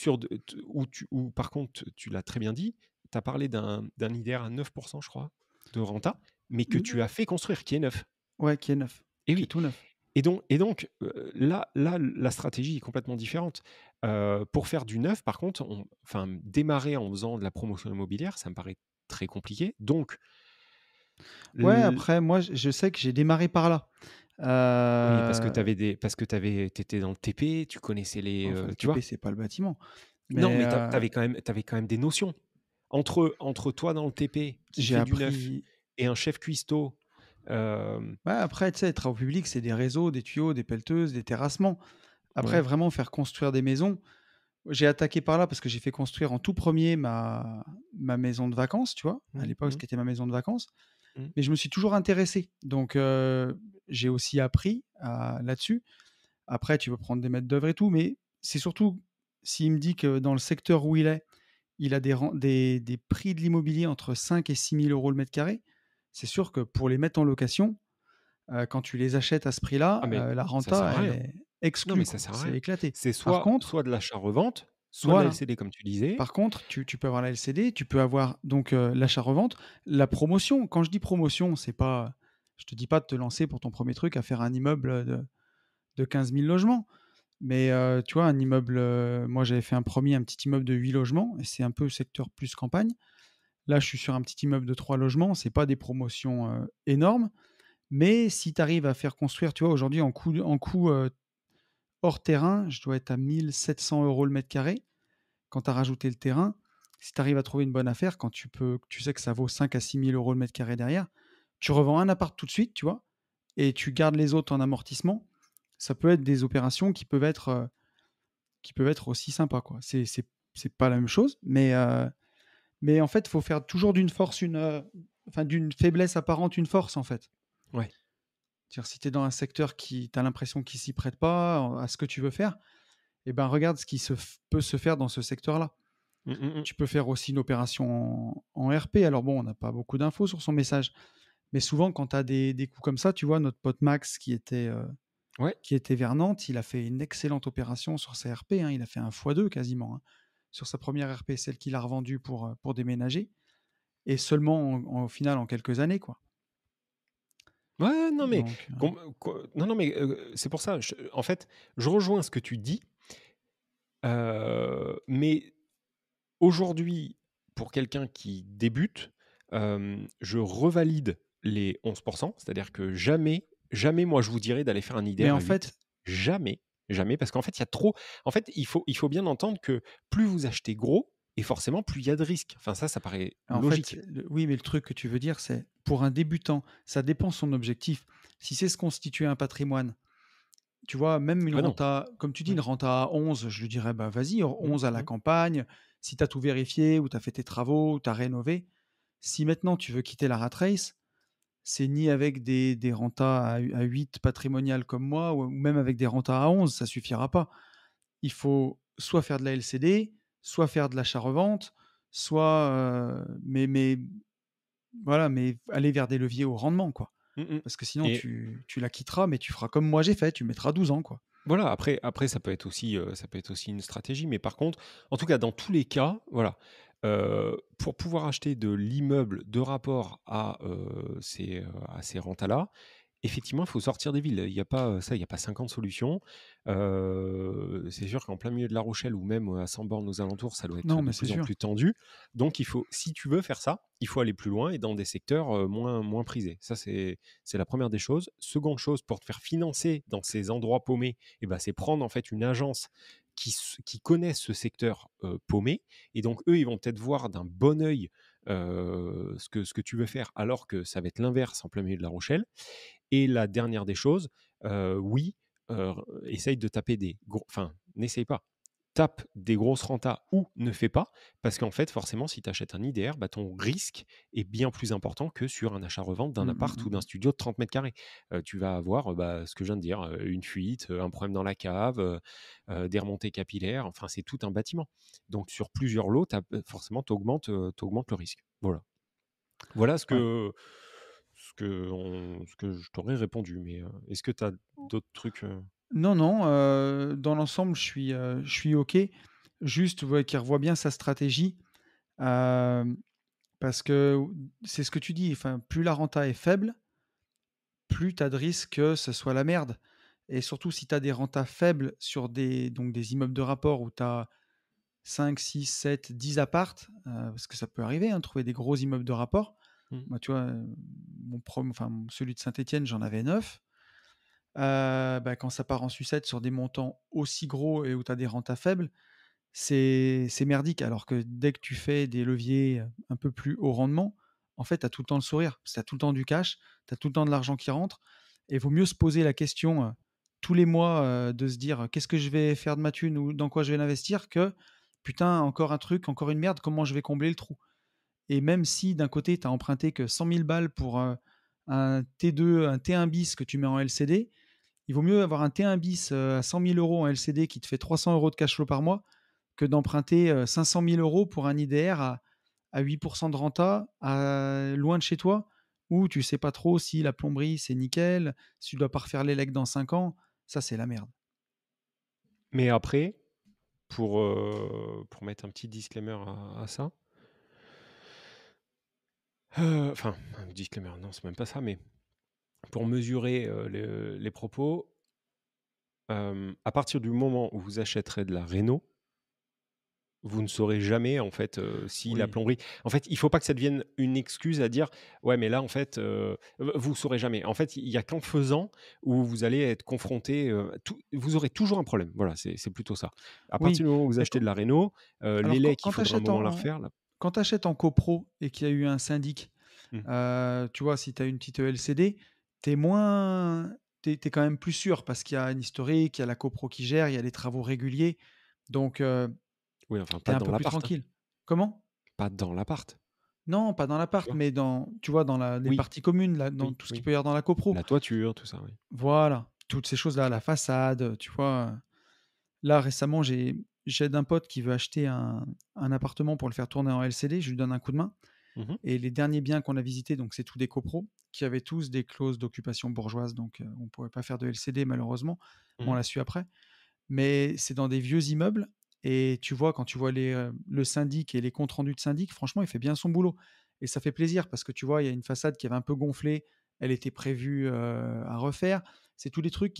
où, par contre, tu l'as très bien dit, tu as parlé d'un IDR à 9%, je crois, de renta, mais que tu as fait construire, qui est neuf. Ouais, qui est neuf, Et qui est oui. tout neuf. Et donc là, la stratégie est complètement différente. Pour faire du neuf, par contre, enfin, démarrer en faisant de la promotion immobilière, ça me paraît très compliqué. Donc, Ouais, l- après, moi, je sais que j'ai démarré par là. oui, parce que Euh, t'étais dans le TP, tu connaissais Enfin, le tu TP, vois. c'est pas le bâtiment. Non, Mais mais t'avais quand même des notions. Entre toi dans le TP qui j'ai fait du neuf appris. et un chef cuistot, euh, Ouais, après, tu sais, les travaux publics, c'est des réseaux, des tuyaux, des pelleteuses, des terrassements. Après, ouais. vraiment faire construire des maisons. J'ai attaqué par là parce que j'ai fait construire en tout premier ma maison de vacances, tu vois. À Mmh, l'époque, mmh, ce qui était ma maison de vacances. mmh. Mais je me suis toujours intéressé. Donc, j'ai aussi appris là-dessus. Après, tu peux prendre des maîtres d'œuvre et tout. Mais c'est surtout s'il me dit que dans le secteur où il a des prix de l'immobilier entre 5 et 6 000 euros le mètre carré. C'est sûr que pour les mettre en location, quand tu les achètes à ce prix-là, Ah mais la ça sert renta, à elle rien. est Non, exclue, mais ça quoi. sert à C'est rien. éclaté. C'est Par contre, soit de l'achat-revente, soit de la voilà. LCD comme tu disais. Par contre, tu peux avoir la LCD, tu peux avoir donc l'achat-revente, la promotion. Quand je dis promotion, c'est pas, je te dis pas de te lancer pour ton premier truc à faire un immeuble de 15 000 logements. Mais tu vois, un immeuble, moi j'avais fait un petit immeuble de 8 logements, et c'est un peu secteur plus campagne. Là, je suis sur un petit immeuble de 3 logements, c'est pas des promotions énormes, mais si tu arrives à faire construire, tu vois, aujourd'hui en coût hors terrain, je dois être à 1 700 € le mètre carré. Quand tu as rajouté le terrain, si tu arrives à trouver une bonne affaire, quand tu sais que ça vaut 5 à 6 000 € le mètre carré derrière, tu revends un appart tout de suite, tu vois, et tu gardes les autres en amortissement. Ça peut être des opérations qui peuvent être aussi sympas, quoi. C'est pas la même chose, mais en fait, il faut faire toujours d'une force enfin, d'une faiblesse apparente une force, en fait. Ouais. C'est-à-dire, si tu es dans un secteur qui, tu as l'impression qu'il s'y prête pas à ce que tu veux faire, eh ben, regarde ce qui peut se faire dans ce secteur-là. Mmh, mmh, mmh. Tu peux faire aussi une opération en RP. Alors bon, on n'a pas beaucoup d'infos sur son message, mais souvent, quand tu as des coups comme ça, tu vois, notre pote Max Ouais. qui était vers Nantes, il a fait une excellente opération sur sa RP, hein. Il a fait un x2 quasiment, hein, sur sa première RP, celle qu'il a revendue pour déménager, et seulement au final en quelques années, quoi. Ouais, non mais Donc, non, mais c'est pour ça, en fait, je rejoins ce que tu dis, mais aujourd'hui, pour quelqu'un qui débute, je revalide les 11%, c'est-à-dire que jamais, jamais moi je vous dirais d'aller faire un mais IDR en à 8. fait, Jamais, jamais, parce qu'en fait, il y a trop. En fait, il faut bien entendre que plus vous achetez gros, et forcément, plus il y a de risques. Enfin, ça paraît logique. oui, mais le truc que tu veux dire, c'est pour un débutant, ça dépend de son objectif. Si c'est se constituer un patrimoine, tu vois, même une Ah non. renta, comme tu dis, une Ouais. renta à 11, je lui dirais, bah vas-y, Mmh, 11 à la mmh. campagne, si tu as tout vérifié, ou tu as fait tes travaux, ou tu as rénové. Si maintenant tu veux quitter la rat race, c'est ni avec des rentas à 8 patrimoniales comme moi, ou même avec des rentas à 11, ça suffira pas. Il faut soit faire de la LCD, soit faire de l'achat-revente, soit, mais voilà, mais aller vers des leviers au rendement, quoi. Mmh mh. Parce que sinon, Et tu la quitteras, mais tu feras comme moi j'ai fait, tu mettras 12 ans, quoi. voilà, après ça peut être aussi une stratégie, mais par contre, en tout cas, dans tous les cas, voilà, pour pouvoir acheter de l'immeuble de rapport à ces rentas-là, effectivement, il faut sortir des villes. Il y a pas 50 solutions. C'est sûr qu'en plein milieu de La Rochelle ou même à 100 bornes aux alentours, ça doit être Non, de mais c'est plus en sûr. plus tendu. Donc si tu veux faire ça, il faut aller plus loin et dans des secteurs, moins prisés. Ça, c'est la première des choses. Seconde chose, pour te faire financer dans ces endroits paumés, eh ben, c'est prendre en fait une agence qui connaît ce secteur, paumé, et donc eux, ils vont peut-être voir d'un bon œil, ce que tu veux faire, alors que ça va être l'inverse en plein milieu de La Rochelle. Et la dernière des choses, oui, essaye de taper des gros, enfin, n'essaye pas. Tape des grosses rentas ou ne fais pas, parce qu'en fait, forcément, si tu achètes un IDR, bah, ton risque est bien plus important que sur un achat-revente d'un appart ou d'un studio de 30 mètres carrés. Tu vas avoir ce que je viens de dire, une fuite, un problème dans la cave, des remontées capillaires, enfin, c'est tout un bâtiment. Donc, sur plusieurs lots, forcément, tu augmentes le risque. Voilà ce Ouais. que je t'aurais répondu. Mais est-ce que tu as d'autres trucs Non, non, dans l'ensemble, je suis OK. Juste, ouais, qu'il revoie bien sa stratégie, parce que c'est ce que tu dis, enfin, plus la renta est faible, plus tu as de risques que ce soit la merde. Et surtout si tu as des rentas faibles sur des immeubles de rapport où tu as 5, 6, 7, 10 appartes, parce que ça peut arriver, hein, de trouver des gros immeubles de rapport. Mmh. Moi, tu vois, celui de Saint-Étienne, j'en avais 9. Quand ça part en sucette sur des montants aussi gros et où tu as des rentas faibles, c'est merdique. Alors que dès que tu fais des leviers un peu plus haut rendement, en fait, tu as tout le temps le sourire. Tu as tout le temps du cash, tu as tout le temps de l'argent qui rentre. Et il vaut mieux se poser la question tous les mois de se dire qu'est-ce que je vais faire de ma thune ou dans quoi je vais l'investir que putain, encore un truc, encore une merde, comment je vais combler le trou. Et même si d'un côté, tu as emprunté que 100 000 balles pour un T2, un T1 bis que tu mets en LCD, il vaut mieux avoir un T1 bis à 100 000 euros en LCD qui te fait 300 euros de cash flow par mois que d'emprunter 500 000 euros pour un IDR à 8% de renta, loin de chez toi, où tu sais pas trop si la plomberie c'est nickel, si tu dois pas refaire les legs dans 5 ans, ça c'est la merde. Mais après, pour mettre un petit disclaimer à ça, enfin, un disclaimer, non, c'est même pas ça, mais pour mesurer les propos, à partir du moment où vous achèterez de la réno, vous ne saurez jamais en fait si la Oui. plomberie. En fait, il faut pas que ça devienne une excuse à dire ouais, mais là en fait, vous saurez jamais. En fait, il y a qu'en faisant où vous allez être confronté. Vous aurez toujours un problème. Voilà, c'est plutôt ça. À Oui. partir du moment où vous Mais achetez de la réno, les alors quand, legs, il faudra un moment la refaire. Là. quand tu achètes en copro et qu'il y a eu un syndic, Mmh. tu vois, si tu as une petite LCD, t'es quand même plus sûr parce qu'il y a un historique, il y a la copro qui gère, il y a les travaux réguliers. Donc, Oui, enfin tu es pas un dans peu plus l'appart. Hein. tranquille. Comment? Pas dans l'appart. Non, pas dans Tu l'appart, vois. mais tu vois, dans les Oui, parties communes, là, dans oui, tout ce qu'il oui. peut y avoir dans la copro. La toiture, tout ça, oui. Voilà, toutes ces choses-là, la façade, tu vois. Là, récemment, j'aide un pote qui veut acheter un appartement pour le faire tourner en LCD. Je lui donne un coup de main. Mmh. Et les derniers biens qu'on a visités, donc c'est tous des copros, qui avaient tous des clauses d'occupation bourgeoise. Donc, on ne pouvait pas faire de LCD, malheureusement. Mmh. On l'a su après. Mais c'est dans des vieux immeubles. Et tu vois, quand tu vois le syndic et les comptes rendus de syndic, franchement, il fait bien son boulot. Et ça fait plaisir parce que tu vois, il y a une façade qui avait un peu gonflé. Elle était prévue à refaire. C'est tous les trucs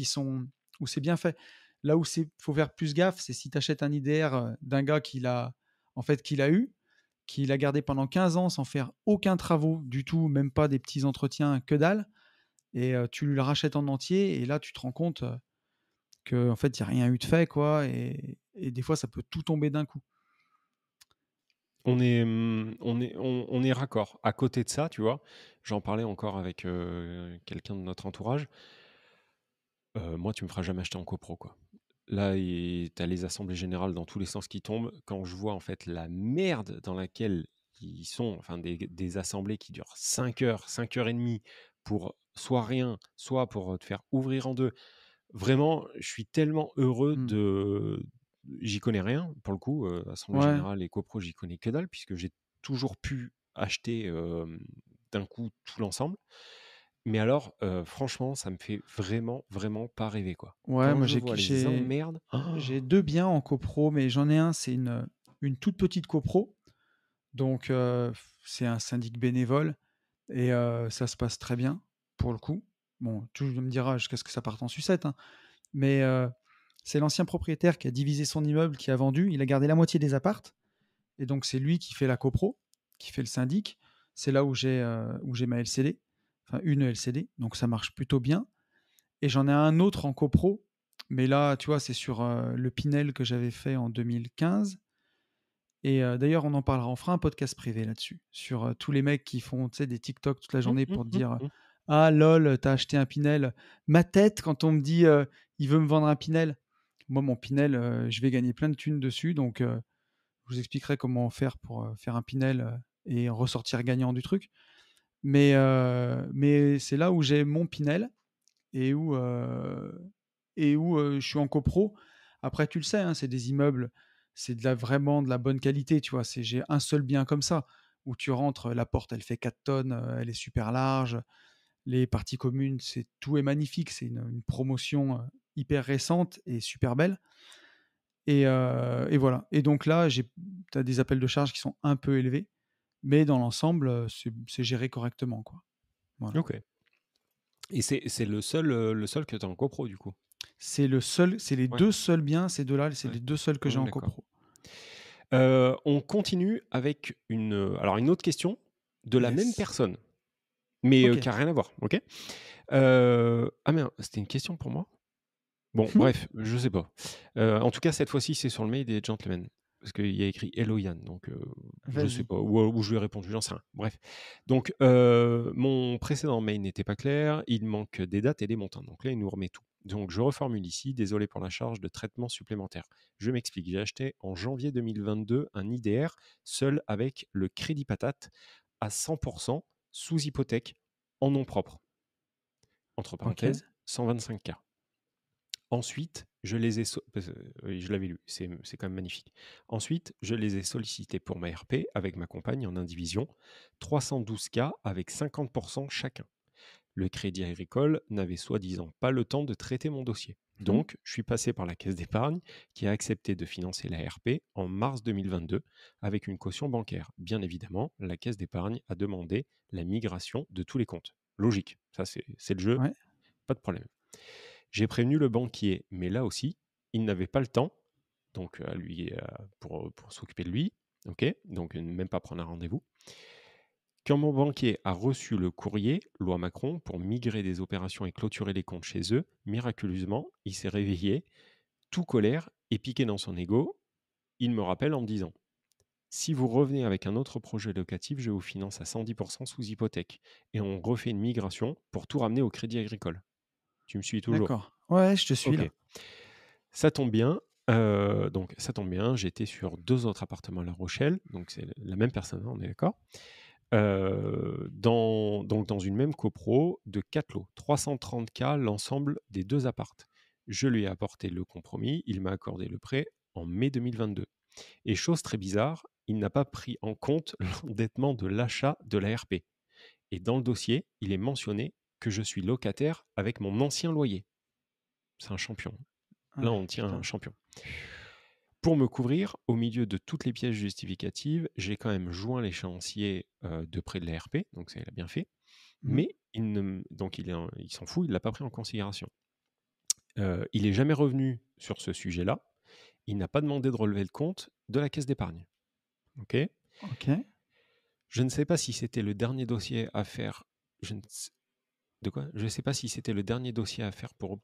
où c'est bien fait. Là où il faut faire plus gaffe, c'est si tu achètes un IDR d'un gars qu'il a eu, qu'il a gardé pendant 15 ans sans faire aucun travaux du tout, même pas des petits entretiens, que dalle. Et tu le rachètes en entier. Et là, tu te rends compte que en fait, il n'y a rien eu de fait, quoi. Et des fois, ça peut tout tomber d'un coup. On est raccord. À côté de ça, tu vois, j'en parlais encore avec quelqu'un de notre entourage. Moi, tu me feras jamais acheter en copro, quoi. Là, tu as les assemblées générales dans tous les sens qui tombent. Quand je vois en fait la merde dans laquelle ils sont, enfin des assemblées qui durent 5 heures, 5 heures et demie pour soit rien, soit pour te faire ouvrir en deux. Vraiment, je suis tellement heureux Hmm. J'y connais rien, pour le coup, assemblée Ouais. générale et copro, j'y connais que dalle, puisque j'ai toujours pu acheter d'un coup tout l'ensemble. Mais alors, franchement, ça me fait vraiment, vraiment pas rêver, quoi. Ouais, Quand moi je vois les emmerdes, j'ai 2 biens en copro, mais j'en ai un, c'est une toute petite copro. Donc, c'est un syndic bénévole et ça se passe très bien, pour le coup. Bon, tu me diras jusqu'à ce que ça parte en sucette, hein, mais c'est l'ancien propriétaire qui a divisé son immeuble, qui a vendu. Il a gardé la moitié des appartes et donc c'est lui qui fait la copro, qui fait le syndic. C'est là où j'ai ma LCD, enfin une LCD, donc ça marche plutôt bien. Et j'en ai un autre en copro, mais là, tu vois, c'est sur le Pinel que j'avais fait en 2015. Et d'ailleurs, on en parlera. On fera un podcast privé là-dessus, sur tous les mecs qui font, tu sais, des TikTok toute la journée pour te dire ah lol, t'as acheté un Pinel. Ma tête, quand on me dit il veut me vendre un Pinel. Moi, mon Pinel, je vais gagner plein de thunes dessus, donc je vous expliquerai comment faire pour faire un Pinel et ressortir gagnant du truc. Mais c'est là où j'ai mon Pinel et où je suis en copro. Après, tu le sais, hein, c'est des immeubles, c'est vraiment de la bonne qualité, tu vois. J'ai un seul bien comme ça, où tu rentres, la porte, elle fait 4 tonnes, elle est super large. Les parties communes, tout est magnifique. C'est une promotion hyper récente et super belle. Et voilà. Et donc là, tu as des appels de charges qui sont un peu élevés, mais dans l'ensemble, c'est géré correctement, quoi. Voilà. Ok. Et c'est le seul que tu as en copro, du coup. C'est les Ouais. deux seuls biens, ces deux-là, c'est Ouais. les deux seuls que j'ai en D'accord. copro. On continue avec une autre question de la même Yes. personne, mais Ok. qui n'a rien à voir. Ok. Ah merde, c'était une question pour moi. Bon, bref, je sais pas. En tout cas, cette fois-ci, c'est sur le mail des gentlemen. Parce qu'il y a écrit Hello Yann, donc je sais Vas-y. pas. Ou je lui ai répondu, j'en sais rien. Bref. Donc, mon précédent mail n'était pas clair. Il manque des dates et des montants. Donc là, il nous remet tout. Donc, je reformule ici. Désolé pour la charge de traitement supplémentaire. Je m'explique. J'ai acheté en janvier 2022 un IDR seul avec le crédit patate à 100% sous hypothèque en nom propre. Entre parenthèses, 125K. Ensuite, je les ai oui, je l'avais lu, c'est quand même magnifique. Ensuite, je les ai sollicités pour ma RP avec ma compagne en indivision, 312K avec 50% chacun. Le Crédit Agricole n'avait soi-disant pas le temps de traiter mon dossier. Donc, je suis passé par la Caisse d'épargne qui a accepté de financer la RP en mars 2022 avec une caution bancaire. Bien évidemment, la Caisse d'épargne a demandé la migration de tous les comptes. Logique, ça c'est le jeu, Ouais. pas de problème. J'ai prévenu le banquier, mais là aussi, il n'avait pas le temps, donc pour s'occuper de lui, ok, donc même pas prendre un rendez-vous. Quand mon banquier a reçu le courrier, loi Macron, pour migrer des opérations et clôturer les comptes chez eux, miraculeusement, il s'est réveillé, tout colère et piqué dans son ego. Il me rappelle en me disant: si vous revenez avec un autre projet locatif, je vous finance à 110% sous hypothèque. Et on refait une migration pour tout ramener au Crédit Agricole. Tu me suis toujours? D'accord. Ouais, je te suis Ok. là. Ça tombe bien. Ça tombe bien. J'étais sur 2 autres appartements à La Rochelle, donc c'est la même personne, hein, on est d'accord. Dans une même copro de 4 lots, 330K l'ensemble des 2 appartes. Je lui ai apporté le compromis, il m'a accordé le prêt en mai 2022. Et chose très bizarre, il n'a pas pris en compte l'endettement de l'achat de la RP. Et dans le dossier, il est mentionné que je suis locataire avec mon ancien loyer. C'est un champion. Là, Ouais, on tient putain. un champion. Pour me couvrir, au milieu de toutes les pièces justificatives, j'ai quand même joint l'échéancier de près de la RP, donc ça, il a bien fait. Mais il s'en fout, il ne l'a pas pris en considération. Il n'est jamais revenu sur ce sujet-là. Il n'a pas demandé de relever le compte de la caisse d'épargne. Ok. Ok. Je ne sais pas si c'était le dernier dossier à faire. Je ne sais pas si c'était le dernier dossier à faire pour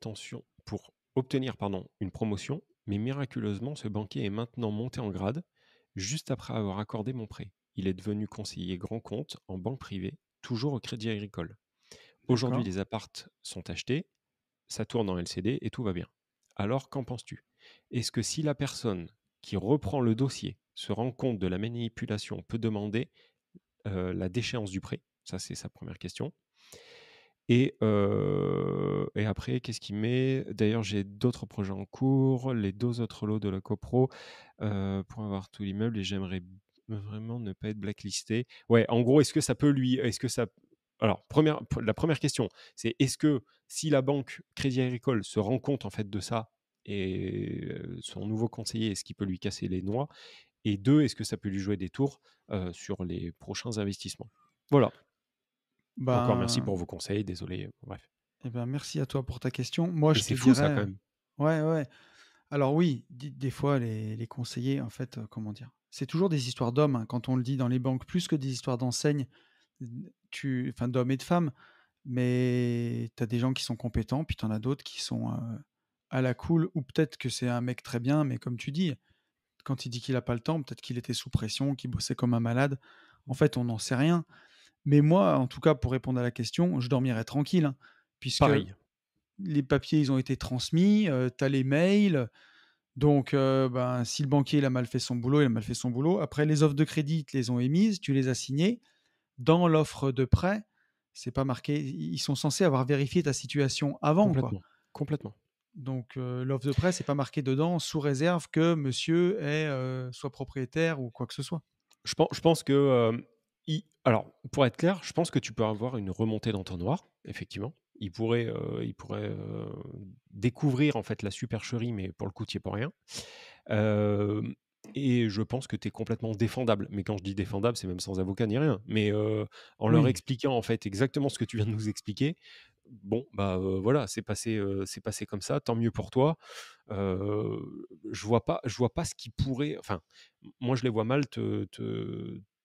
obtenir une promotion, mais miraculeusement, ce banquier est maintenant monté en grade juste après avoir accordé mon prêt. Il est devenu conseiller grand compte en banque privée, toujours au Crédit Agricole. Aujourd'hui, D'accord. les appartes sont achetés, ça tourne en LCD et tout va bien. Alors, qu'en penses-tu? Est-ce que si la personne qui reprend le dossier se rend compte de la manipulation peut demander la déchéance du prêt? Ça, c'est sa première question. Et après, qu'est-ce qu'il met? D'ailleurs, j'ai d'autres projets en cours, les 2 autres lots de la copro, pour avoir tout l'immeuble et j'aimerais vraiment ne pas être blacklisté. Ouais, en gros, alors la première question, c'est est-ce que si la banque Crédit Agricole se rend compte en fait de ça et son nouveau conseiller, est-ce qu'il peut lui casser les noix? Et 2, est-ce que ça peut lui jouer des tours, sur les prochains investissements? Voilà. Encore merci pour Ben, vos conseils, désolé, bref. merci à toi pour ta question. Moi, Mais je te c'est fou ça dirais, quand même. ouais, ouais. Alors oui, des fois, les conseillers, en fait, comment dire? C'est toujours des histoires d'hommes, hein, quand on le dit dans les banques, plus que des histoires d'enseignes, enfin, d'hommes et de femmes. Mais tu as des gens qui sont compétents, puis tu en as d'autres qui sont à la cool, ou peut-être que c'est un mec très bien, mais comme tu dis, quand il dit qu'il a pas le temps, peut-être qu'il était sous pression, qu'il bossait comme un malade. En fait, on n'en sait rien. Mais moi, en tout cas, pour répondre à la question, je dormirais tranquille, hein, puisque Pareil. les papiers, ils ont été transmis, tu as les mails. Donc, ben, si le banquier il a mal fait son boulot, il a mal fait son boulot. Après, les offres de crédit, ils te les ont émises, tu les as signées. Dans l'offre de prêt, c'est pas marqué. Ils sont censés avoir vérifié ta situation avant, quoi. Complètement, complètement. Donc, l'offre de prêt, c'est pas marqué dedans sous réserve que monsieur est soit propriétaire ou quoi que ce soit. Je pense que, alors, pour être clair, je pense que tu peux avoir une remontée d'entonnoir, effectivement. Il pourrait découvrir, en fait, la supercherie, mais pour le coup, tu y es pour rien. Hem et je pense que tu es complètement défendable. Mais quand je dis défendable, c'est même sans avocat ni rien. Mais, en leur Oui. expliquant, en fait, exactement ce que tu viens de nous expliquer, bon, bah, voilà, c'est passé comme ça, tant mieux pour toi. Je vois pas ce qui pourrait enfin, moi, je les vois mal te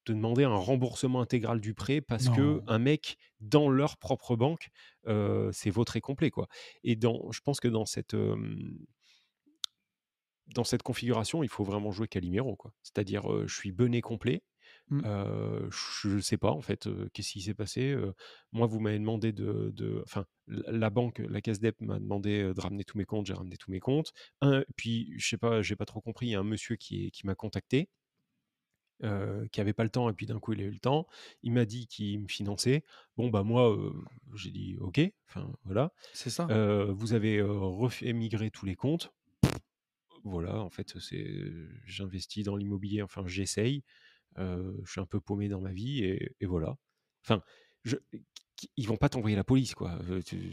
demander un remboursement intégral du prêt parce que Non. un mec, dans leur propre banque, c'est vautré complet, quoi. Et je pense que dans cette configuration, il faut vraiment jouer Calimero, quoi. C'est-à-dire, je suis bené complet, Mmh. je sais pas, en fait, qu'est-ce qui s'est passé, moi, vous m'avez demandé enfin, la banque, la caisse d'EP m'a demandé, de ramener tous mes comptes, j'ai ramené tous mes comptes. Puis, je sais pas, j'ai pas trop compris, il y a un monsieur qui m'a contacté, qui avait pas le temps et puis d'un coup, il a eu le temps. Il m'a dit qu'il me finançait. Bon, bah, moi, j'ai dit: «OK», enfin, voilà. C'est ça. Vous avez, refait migrer tous les comptes. Voilà, en fait, j'investis dans l'immobilier, enfin, j'essaye. Je suis un peu paumé dans ma vie et voilà. Enfin, je ils vont pas t'envoyer la police, quoi.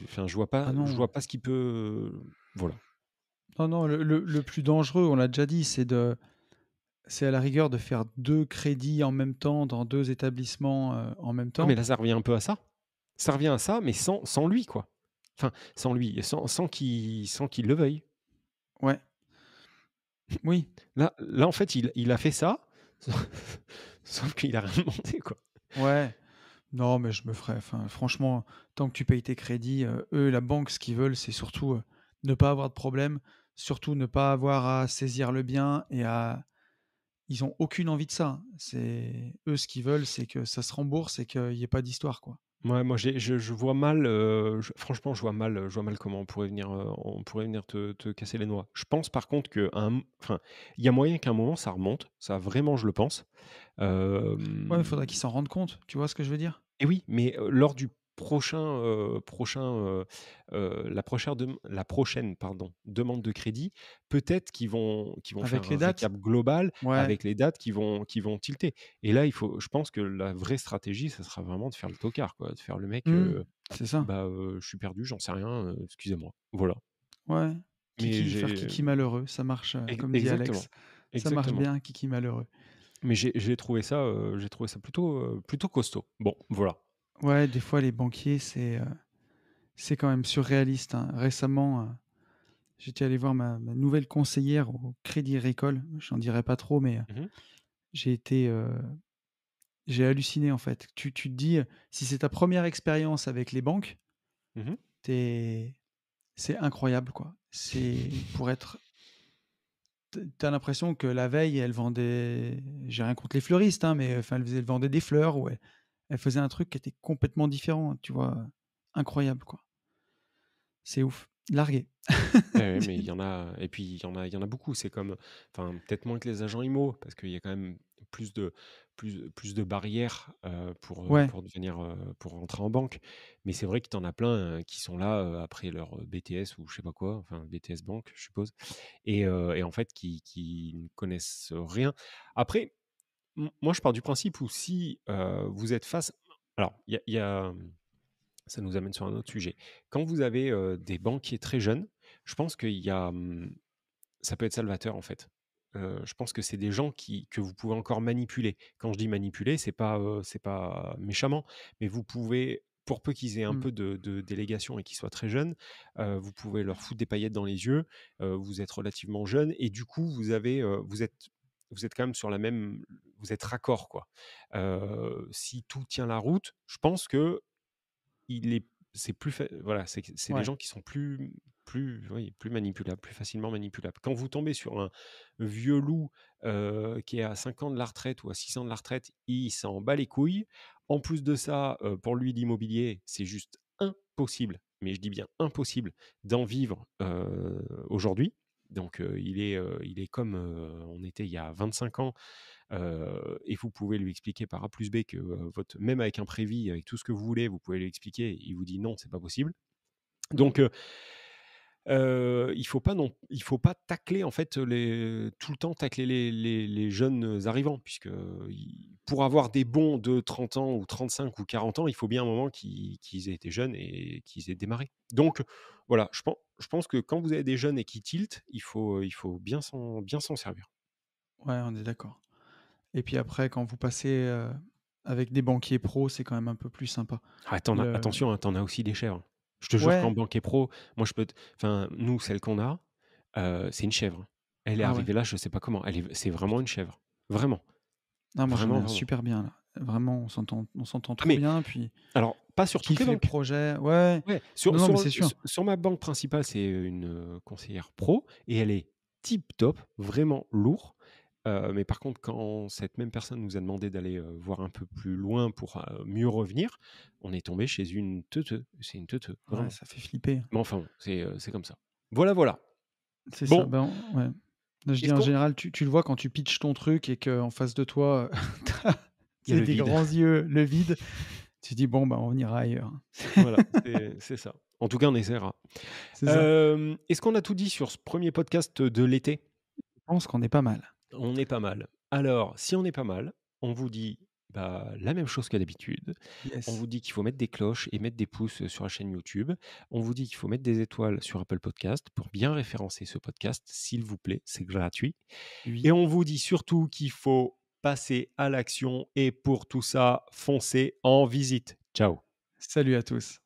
Enfin, Ah je non. vois pas ce qui peut, voilà. Non, non, le plus dangereux, on l'a déjà dit, c'est à la rigueur de faire 2 crédits en même temps dans 2 établissements, en même Ouais, mais temps. là, ça revient un peu à ça. Ça revient à ça, mais sans lui, quoi. Enfin, sans lui, sans qu'il le veuille. Ouais, oui. Là, en fait, il a fait ça, sauf qu'il a rien demandé, quoi. Ouais. Non, mais je me ferais enfin, franchement, tant que tu payes tes crédits, eux, la banque, ce qu'ils veulent, c'est surtout, ne pas avoir de problème, surtout ne pas avoir à saisir le bien et à ils ont aucune envie de ça, hein. C'est eux, ce qu'ils veulent, c'est que ça se rembourse et qu'il y ait pas d'histoire, quoi. Ouais, moi je vois mal, franchement, je vois mal comment on pourrait venir te casser les noix. Je pense par contre enfin, il y a moyen qu'à un moment ça remonte, ça vraiment je le pense. Ouais, il Hem faudrait qu'ils s'en rendent compte, tu vois ce que je veux dire? et oui, mais, lors du la prochaine, pardon, demande de crédit, peut-être qu'ils vont faire Avec les un dates? récap global Ouais. avec les dates qui vont tilter. Et là, je pense que la vraie stratégie, ça sera vraiment de faire le tocard, quoi, de faire le mec, Mmh. C'est ça. bah, je suis perdu, j'en sais rien, excusez-moi. Voilà. Ouais. Mais Faire j'ai kiki malheureux, ça marche, comme dit exactement, Alex. Ça marche exactement. bien, kiki malheureux. Mais j'ai trouvé ça plutôt costaud. Bon, voilà. Ouais, des fois, les banquiers, c'est quand même surréaliste, hein. Récemment, j'étais allé voir ma nouvelle conseillère au Crédit Agricole. J'en dirai pas trop, mais, Mmh mh. j'ai été, j'ai halluciné, en fait. Tu te dis, si c'est ta première expérience avec les banques, Mmh. tu c'est incroyable, quoi. C'est pour être tu as l'impression que la veille, elle vendait j'ai rien contre les fleuristes, hein, mais enfin, elle vendait des fleurs ou elle faisait un truc qui était complètement différent, tu vois? Incroyable, quoi. C'est ouf. Largué. Ouais, ouais, mais il y en a et puis il y en a beaucoup. C'est comme enfin, peut-être moins que les agents IMO parce qu'il y a quand même plus de barrières, Ouais. pour rentrer en banque. Mais c'est vrai que tu en as plein, qui sont là, après leur, BTS ou je sais pas quoi, enfin BTS banque, je suppose et en fait qui ne connaissent rien. Après, moi je pars du principe où si, vous êtes face alors ça nous amène sur un autre sujet. Quand vous avez, des banquiers très jeunes, je pense ça peut être salvateur, en fait. Je pense que c'est des gens que vous pouvez encore manipuler. Quand je dis manipuler, c'est pas méchamment, mais vous pouvez pour peu qu'ils aient un Mmh. peu de délégation et qu'ils soient très jeunes, vous pouvez leur foutre des paillettes dans les yeux, vous êtes relativement jeune et du coup, vous êtes quand même sur la même vous êtes raccord, quoi. Si tout tient la route, je pense que il est c'est plus fa voilà, c'est des Ouais. gens qui sont oui, plus manipulables, plus facilement manipulables. Quand vous tombez sur un vieux loup, qui est à 5 ans de la retraite ou à 6 ans de la retraite, il s'en bat les couilles. En plus de ça, pour lui, l'immobilier, c'est juste impossible, mais je dis bien impossible, d'en vivre aujourd'hui. Donc, il est comme on était il y a 25 ans, et vous pouvez lui expliquer par A plus B que même avec un prévis, avec tout ce que vous voulez, vous pouvez lui expliquer, il vous dit non, c'est pas possible. Donc, il faut pas tacler en fait tout le temps tacler les jeunes arrivants, puisque pour avoir des bons de 30 ans ou 35 ou 40 ans, il faut bien un moment qu'ils aient été jeunes et qu'ils aient démarré. Donc voilà, je pense que quand vous avez des jeunes et qui tiltent, il faut bien s'en servir. Ouais, on est d'accord. Et puis après, quand vous passez avec des banquiers pros, c'est quand même un peu plus sympa. Ah, Le... attention, hein, t'en as aussi des chèvres. Je te jure qu'en Ouais, banquier pro, moi je peux enfin nous, celle qu'on a, c'est une chèvre. Elle est ah ouais. arrivée là, je sais pas comment. C'est vraiment une chèvre. Vraiment. Non, moi j'en ai Vraiment, un vraiment. super bien là. Vraiment, on s'entend Ah trop mais bien. Puis alors, pas sur toutes les kiffe les banques. projets. Ouais. Ouais, Non, non, mais c'est sûr. sur ma banque principale, c'est une conseillère pro et elle est tip top, vraiment lourd. Mais par contre, quand cette même personne nous a demandé d'aller voir un peu plus loin pour mieux revenir, on est tombé chez une teuteux. C'est une teuteux, Ouais, vraiment. ça fait flipper. Mais enfin, bon, c'est comme ça. Voilà, voilà. C'est ça. Bon, Ben, ouais. Je dis est-ce en qu'on... général, tu le vois quand tu pitches ton truc et qu'en face de toi, Il y a c'est le des vide. grands yeux, le vide. Tu dis, bon, ben, on ira ailleurs. Voilà, c'est ça. En tout cas, on essaiera. C'est ça. Est-ce qu'on a tout dit sur ce premier podcast de l'été? Je pense qu'on est pas mal. On est pas mal. Alors, si on est pas mal, on vous dit la même chose que d'habitude. On Yes. vous dit qu'il faut mettre des cloches et mettre des pouces sur la chaîne YouTube. On vous dit qu'il faut mettre des étoiles sur Apple Podcast pour bien référencer ce podcast, s'il vous plaît, c'est gratuit. Oui. Et on vous dit surtout qu'il faut passer à l'action et pour tout ça, foncez en visite. Ciao. Salut à tous.